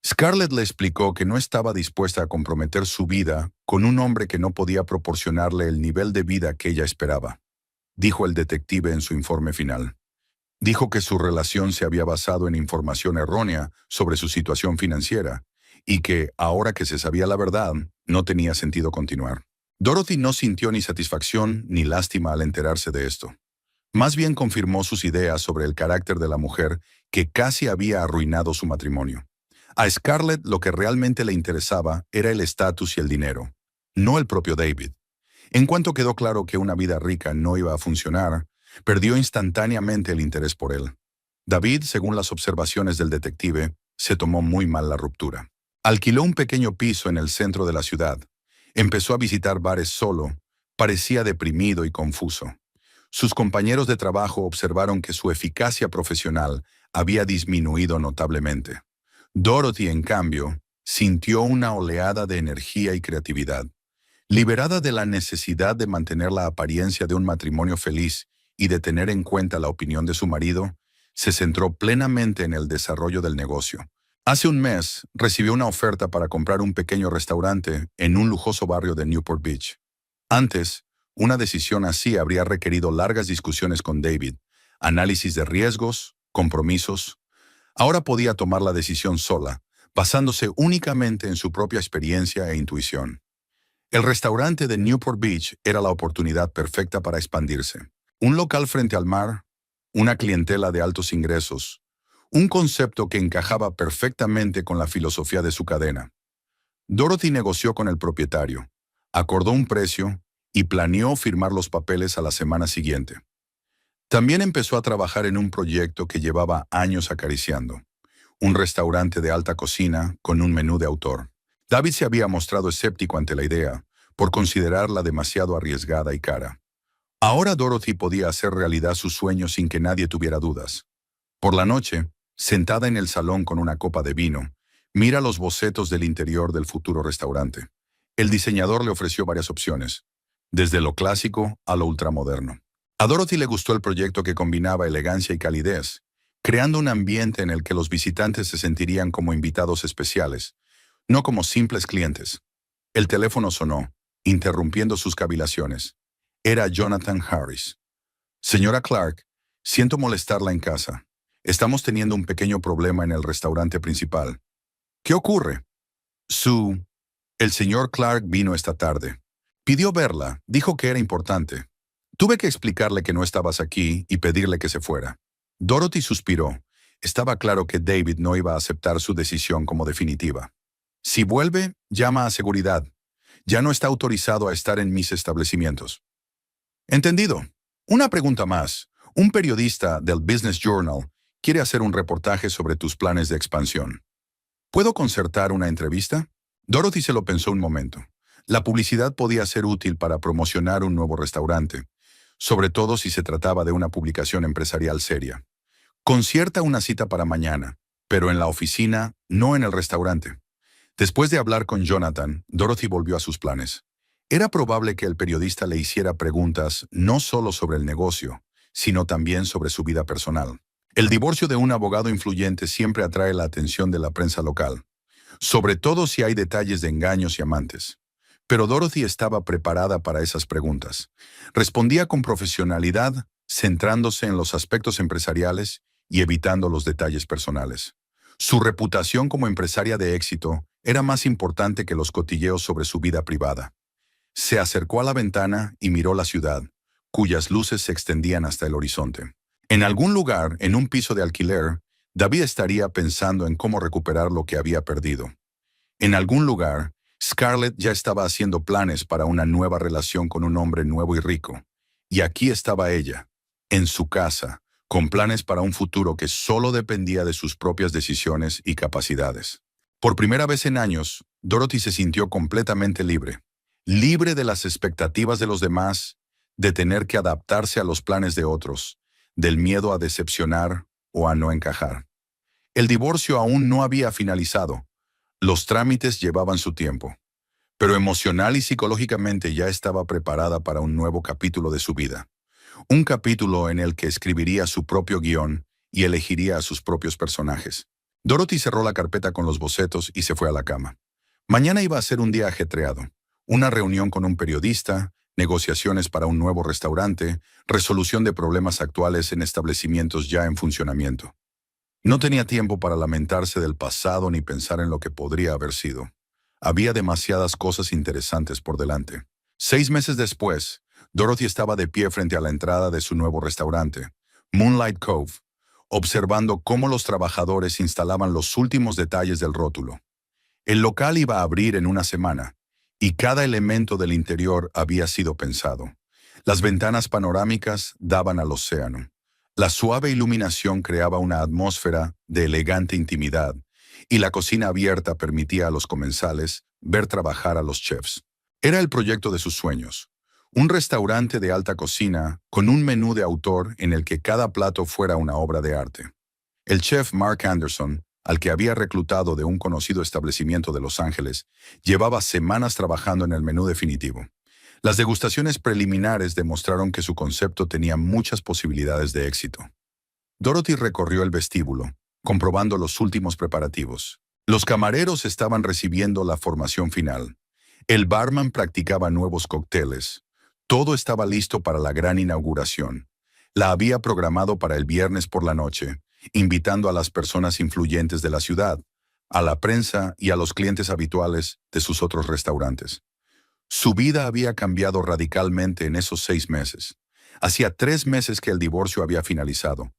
Scarlett le explicó que no estaba dispuesta a comprometer su vida con un hombre que no podía proporcionarle el nivel de vida que ella esperaba, dijo el detective en su informe final. Dijo que su relación se había basado en información errónea sobre su situación financiera y que, ahora que se sabía la verdad, no tenía sentido continuar. Dorothy no sintió ni satisfacción ni lástima al enterarse de esto. Más bien confirmó sus ideas sobre el carácter de la mujer que casi había arruinado su matrimonio. A Scarlett lo que realmente le interesaba era el estatus y el dinero, no el propio David. En cuanto quedó claro que una vida rica no iba a funcionar, perdió instantáneamente el interés por él. David, según las observaciones del detective, se tomó muy mal la ruptura. Alquiló un pequeño piso en el centro de la ciudad. Empezó a visitar bares solo. Parecía deprimido y confuso. Sus compañeros de trabajo observaron que su eficacia profesional había disminuido notablemente. Dorothy, en cambio, sintió una oleada de energía y creatividad. Liberada de la necesidad de mantener la apariencia de un matrimonio feliz y de tener en cuenta la opinión de su marido, se centró plenamente en el desarrollo del negocio. Hace un mes, recibió una oferta para comprar un pequeño restaurante en un lujoso barrio de Newport Beach. Antes, una decisión así habría requerido largas discusiones con David, análisis de riesgos, compromisos. Ahora podía tomar la decisión sola, basándose únicamente en su propia experiencia e intuición. El restaurante de Newport Beach era la oportunidad perfecta para expandirse. Un local frente al mar, una clientela de altos ingresos, un concepto que encajaba perfectamente con la filosofía de su cadena. Dorothy negoció con el propietario, acordó un precio y planeó firmar los papeles a la semana siguiente. También empezó a trabajar en un proyecto que llevaba años acariciando, un restaurante de alta cocina con un menú de autor. David se había mostrado escéptico ante la idea, por considerarla demasiado arriesgada y cara. Ahora Dorothy podía hacer realidad sus sueños sin que nadie tuviera dudas. Por la noche, sentada en el salón con una copa de vino, mira los bocetos del interior del futuro restaurante. El diseñador le ofreció varias opciones, desde lo clásico a lo ultramoderno. A Dorothy le gustó el proyecto que combinaba elegancia y calidez, creando un ambiente en el que los visitantes se sentirían como invitados especiales, no como simples clientes. El teléfono sonó, interrumpiendo sus cavilaciones. Era Jonathan Harris. Señora Clark, siento molestarla en casa. Estamos teniendo un pequeño problema en el restaurante principal. ¿Qué ocurre? El señor Clark vino esta tarde. Pidió verla, dijo que era importante. Tuve que explicarle que no estabas aquí y pedirle que se fuera. Dorothy suspiró. Estaba claro que David no iba a aceptar su decisión como definitiva. Si vuelve, llama a seguridad. Ya no está autorizado a estar en mis establecimientos. Entendido. Una pregunta más. Un periodista del Business Journal quiere hacer un reportaje sobre tus planes de expansión. ¿Puedo concertar una entrevista? Dorothy se lo pensó un momento. La publicidad podía ser útil para promocionar un nuevo restaurante, sobre todo si se trataba de una publicación empresarial seria. Concierta una cita para mañana, pero en la oficina, no en el restaurante. Después de hablar con Jonathan, Dorothy volvió a sus planes. Era probable que el periodista le hiciera preguntas no solo sobre el negocio, sino también sobre su vida personal. El divorcio de un abogado influyente siempre atrae la atención de la prensa local, sobre todo si hay detalles de engaños y amantes. Pero Dorothy estaba preparada para esas preguntas. Respondía con profesionalidad, centrándose en los aspectos empresariales y evitando los detalles personales. Su reputación como empresaria de éxito era más importante que los cotilleos sobre su vida privada. Se acercó a la ventana y miró la ciudad, cuyas luces se extendían hasta el horizonte. En algún lugar, en un piso de alquiler, David estaría pensando en cómo recuperar lo que había perdido. En algún lugar, Scarlett ya estaba haciendo planes para una nueva relación con un hombre nuevo y rico. Y aquí estaba ella, en su casa, con planes para un futuro que solo dependía de sus propias decisiones y capacidades. Por primera vez en años, Dorothy se sintió completamente libre. Libre de las expectativas de los demás, de tener que adaptarse a los planes de otros, del miedo a decepcionar o a no encajar. El divorcio aún no había finalizado. Los trámites llevaban su tiempo, pero emocional y psicológicamente ya estaba preparada para un nuevo capítulo de su vida. Un capítulo en el que escribiría su propio guión y elegiría a sus propios personajes. Dorothy cerró la carpeta con los bocetos y se fue a la cama. Mañana iba a ser un día ajetreado. Una reunión con un periodista, negociaciones para un nuevo restaurante, resolución de problemas actuales en establecimientos ya en funcionamiento. No tenía tiempo para lamentarse del pasado ni pensar en lo que podría haber sido. Había demasiadas cosas interesantes por delante. 6 meses después, Dorothy estaba de pie frente a la entrada de su nuevo restaurante, Moonlight Cove, observando cómo los trabajadores instalaban los últimos detalles del rótulo. El local iba a abrir en una semana, y cada elemento del interior había sido pensado. Las ventanas panorámicas daban al océano. La suave iluminación creaba una atmósfera de elegante intimidad, y la cocina abierta permitía a los comensales ver trabajar a los chefs. Era el proyecto de sus sueños. Un restaurante de alta cocina con un menú de autor en el que cada plato fuera una obra de arte. El chef Mark Anderson, al que había reclutado de un conocido establecimiento de Los Ángeles, llevaba semanas trabajando en el menú definitivo. Las degustaciones preliminares demostraron que su concepto tenía muchas posibilidades de éxito. Dorothy recorrió el vestíbulo, comprobando los últimos preparativos. Los camareros estaban recibiendo la formación final. El barman practicaba nuevos cócteles. Todo estaba listo para la gran inauguración. La había programado para el viernes por la noche, invitando a las personas influyentes de la ciudad, a la prensa y a los clientes habituales de sus otros restaurantes. Su vida había cambiado radicalmente en esos 6 meses. Hacía 3 meses que el divorcio había finalizado.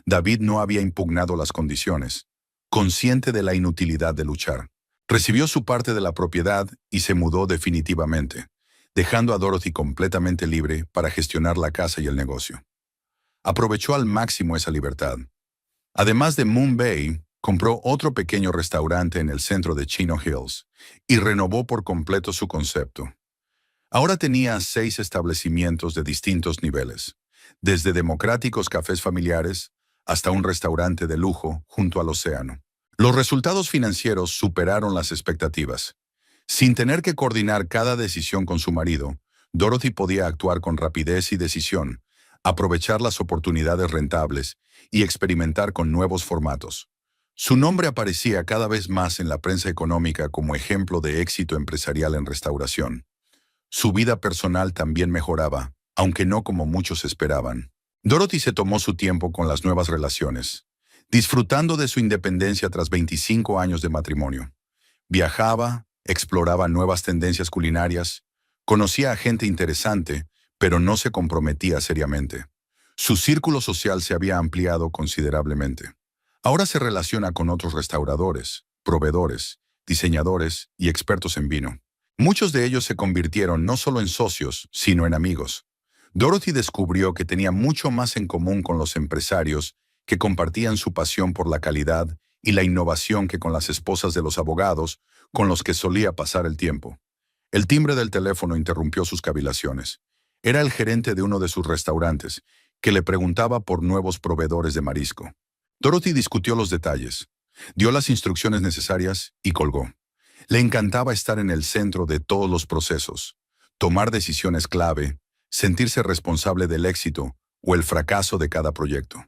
David no había impugnado las condiciones, consciente de la inutilidad de luchar. Recibió su parte de la propiedad y se mudó definitivamente, dejando a Dorothy completamente libre para gestionar la casa y el negocio. Aprovechó al máximo esa libertad. Además de Moon Bay, compró otro pequeño restaurante en el centro de Chino Hills y renovó por completo su concepto. Ahora tenía 6 establecimientos de distintos niveles, desde democráticos cafés familiares hasta un restaurante de lujo junto al océano. Los resultados financieros superaron las expectativas. Sin tener que coordinar cada decisión con su marido, Dorothy podía actuar con rapidez y decisión, aprovechar las oportunidades rentables y experimentar con nuevos formatos. Su nombre aparecía cada vez más en la prensa económica como ejemplo de éxito empresarial en restauración. Su vida personal también mejoraba, aunque no como muchos esperaban. Dorothy se tomó su tiempo con las nuevas relaciones, disfrutando de su independencia tras 25 años de matrimonio. Viajaba, exploraba nuevas tendencias culinarias, conocía a gente interesante, pero no se comprometía seriamente. Su círculo social se había ampliado considerablemente. Ahora se relaciona con otros restauradores, proveedores, diseñadores y expertos en vino. Muchos de ellos se convirtieron no solo en socios, sino en amigos. Dorothy descubrió que tenía mucho más en común con los empresarios que compartían su pasión por la calidad y la innovación que con las esposas de los abogados con los que solía pasar el tiempo. El timbre del teléfono interrumpió sus cavilaciones. Era el gerente de uno de sus restaurantes, que le preguntaba por nuevos proveedores de marisco. Dorothy discutió los detalles, dio las instrucciones necesarias y colgó. Le encantaba estar en el centro de todos los procesos, tomar decisiones clave, sentirse responsable del éxito o el fracaso de cada proyecto.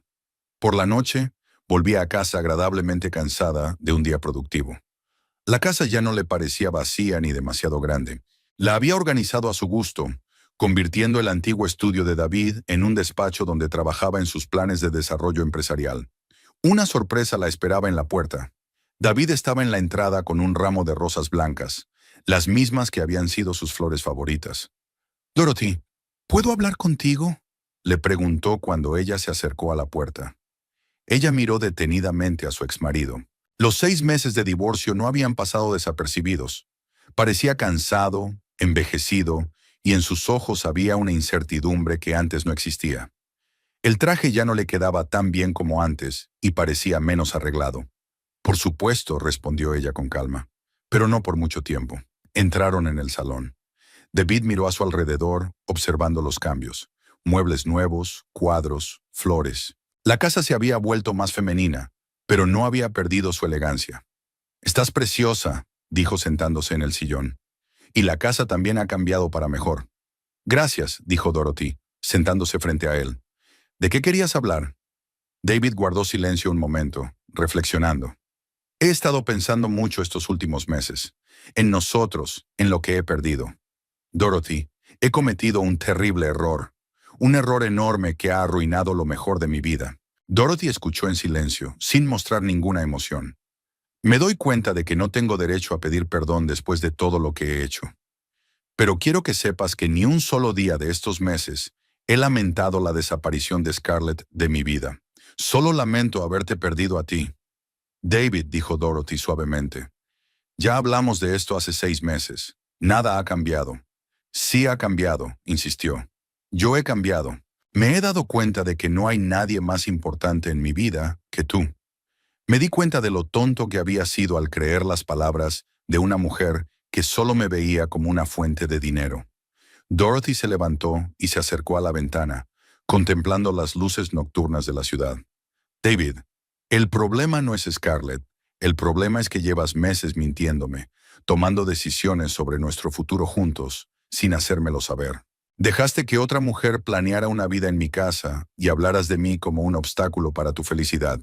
Por la noche, volvía a casa agradablemente cansada de un día productivo. La casa ya no le parecía vacía ni demasiado grande. La había organizado a su gusto, convirtiendo el antiguo estudio de David en un despacho donde trabajaba en sus planes de desarrollo empresarial. Una sorpresa la esperaba en la puerta. David estaba en la entrada con un ramo de rosas blancas, las mismas que habían sido sus flores favoritas. «Dorothy, ¿puedo hablar contigo?», le preguntó cuando ella se acercó a la puerta. Ella miró detenidamente a su exmarido. Los 6 meses de divorcio no habían pasado desapercibidos. Parecía cansado, envejecido, y en sus ojos había una incertidumbre que antes no existía. El traje ya no le quedaba tan bien como antes y parecía menos arreglado. «Por supuesto», respondió ella con calma, «pero no por mucho tiempo». Entraron en el salón. David miró a su alrededor, observando los cambios. Muebles nuevos, cuadros, flores. La casa se había vuelto más femenina, pero no había perdido su elegancia. «Estás preciosa», dijo sentándose en el sillón. «Y la casa también ha cambiado para mejor». «Gracias», dijo Dorothy, sentándose frente a él. «¿De qué querías hablar?» David guardó silencio un momento, reflexionando. «He estado pensando mucho estos últimos meses, en nosotros, en lo que he perdido. Dorothy, He cometido un terrible error. Un error enorme que ha arruinado lo mejor de mi vida. Dorothy escuchó en silencio, sin mostrar ninguna emoción. Me doy cuenta de que no tengo derecho a pedir perdón después de todo lo que he hecho. Pero quiero que sepas que ni un solo día de estos meses he lamentado la desaparición de Scarlett de mi vida. Solo lamento haberte perdido a ti. David, dijo Dorothy suavemente. Ya hablamos de esto hace 6 meses. Nada ha cambiado. Sí ha cambiado, insistió. Yo he cambiado. Me he dado cuenta de que no hay nadie más importante en mi vida que tú. Me di cuenta de lo tonto que había sido al creer las palabras de una mujer que solo me veía como una fuente de dinero. Dorothy se levantó y se acercó a la ventana, contemplando las luces nocturnas de la ciudad. David, el problema no es Scarlett. El problema es que llevas meses mintiéndome, tomando decisiones sobre nuestro futuro juntos, sin hacérmelo saber. Dejaste que otra mujer planeara una vida en mi casa y hablaras de mí como un obstáculo para tu felicidad.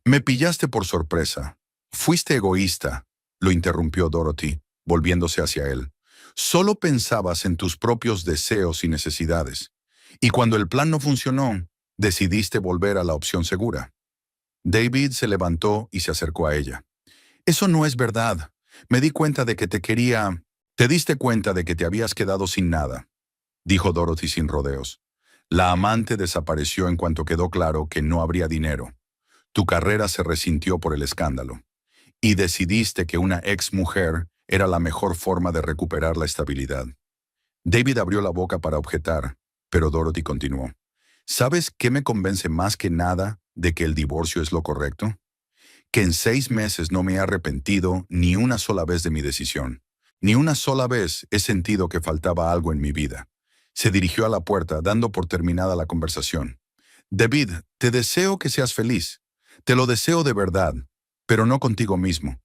Me pillaste por sorpresa. Fuiste egoísta, lo interrumpió Dorothy, volviéndose hacia él. Solo pensabas en tus propios deseos y necesidades. Y cuando el plan no funcionó, decidiste volver a la opción segura. David se levantó y se acercó a ella. Eso no es verdad. Me di cuenta de que te quería. Te diste cuenta de que te habías quedado sin nada, dijo Dorothy sin rodeos. La amante desapareció en cuanto quedó claro que no habría dinero. Tu carrera se resintió por el escándalo. Y decidiste que una ex mujer era la mejor forma de recuperar la estabilidad. David abrió la boca para objetar, pero Dorothy continuó. ¿Sabes qué me convence más que nada de que el divorcio es lo correcto? Que en 6 meses no me he arrepentido ni una sola vez de mi decisión. Ni una sola vez he sentido que faltaba algo en mi vida. Se dirigió a la puerta, dando por terminada la conversación. David, te deseo que seas feliz. Te lo deseo de verdad, pero no contigo mismo.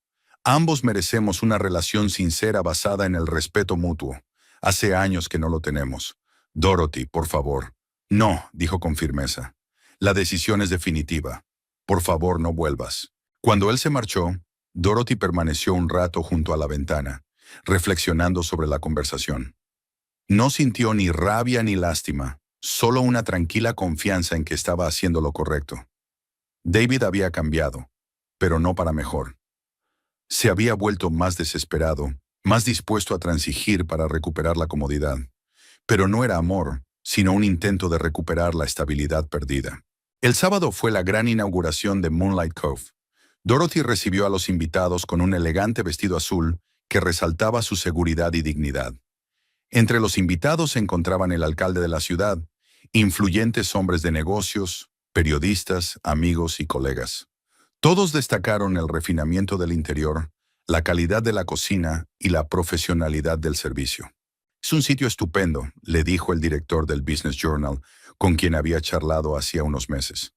Ambos merecemos una relación sincera basada en el respeto mutuo. Hace años que no lo tenemos. Dorothy, por favor. No, dijo con firmeza. La decisión es definitiva. Por favor, no vuelvas. Cuando él se marchó, Dorothy permaneció un rato junto a la ventana, reflexionando sobre la conversación. No sintió ni rabia ni lástima, solo una tranquila confianza en que estaba haciendo lo correcto. David había cambiado, pero no para mejor. Se había vuelto más desesperado, más dispuesto a transigir para recuperar la comodidad. Pero no era amor, sino un intento de recuperar la estabilidad perdida. El sábado fue la gran inauguración de Moonlight Cove. Dorothy recibió a los invitados con un elegante vestido azul que resaltaba su seguridad y dignidad. Entre los invitados se encontraban el alcalde de la ciudad, influyentes hombres de negocios, periodistas, amigos y colegas. Todos destacaron el refinamiento del interior, la calidad de la cocina y la profesionalidad del servicio. Es un sitio estupendo, le dijo el director del Business Journal, con quien había charlado hacía unos meses.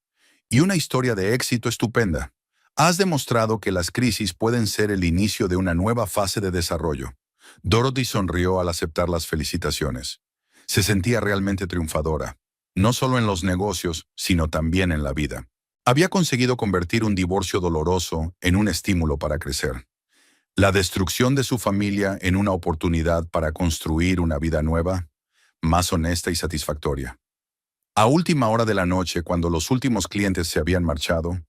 Y una historia de éxito estupenda. Has demostrado que las crisis pueden ser el inicio de una nueva fase de desarrollo. Dorothy sonrió al aceptar las felicitaciones. Se sentía realmente triunfadora, no solo en los negocios, sino también en la vida. Había conseguido convertir un divorcio doloroso en un estímulo para crecer. La destrucción de su familia en una oportunidad para construir una vida nueva, más honesta y satisfactoria. A última hora de la noche, cuando los últimos clientes se habían marchado,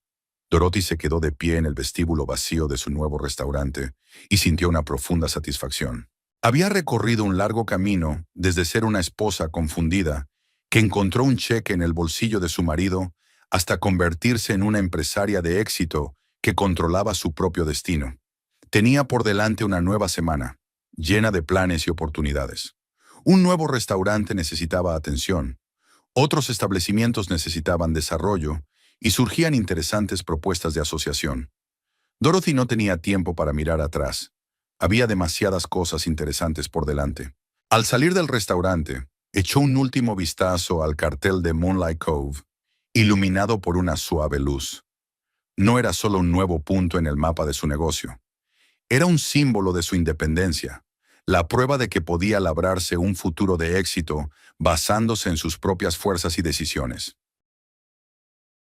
Dorothy se quedó de pie en el vestíbulo vacío de su nuevo restaurante y sintió una profunda satisfacción. Había recorrido un largo camino desde ser una esposa confundida, que encontró un cheque en el bolsillo de su marido, hasta convertirse en una empresaria de éxito que controlaba su propio destino. Tenía por delante una nueva semana, llena de planes y oportunidades. Un nuevo restaurante necesitaba atención, otros establecimientos necesitaban desarrollo y surgían interesantes propuestas de asociación. Dorothy no tenía tiempo para mirar atrás. Había demasiadas cosas interesantes por delante. Al salir del restaurante, echó un último vistazo al cartel de Moonlight Cove, iluminado por una suave luz. No era solo un nuevo punto en el mapa de su negocio. Era un símbolo de su independencia, la prueba de que podía labrarse un futuro de éxito basándose en sus propias fuerzas y decisiones.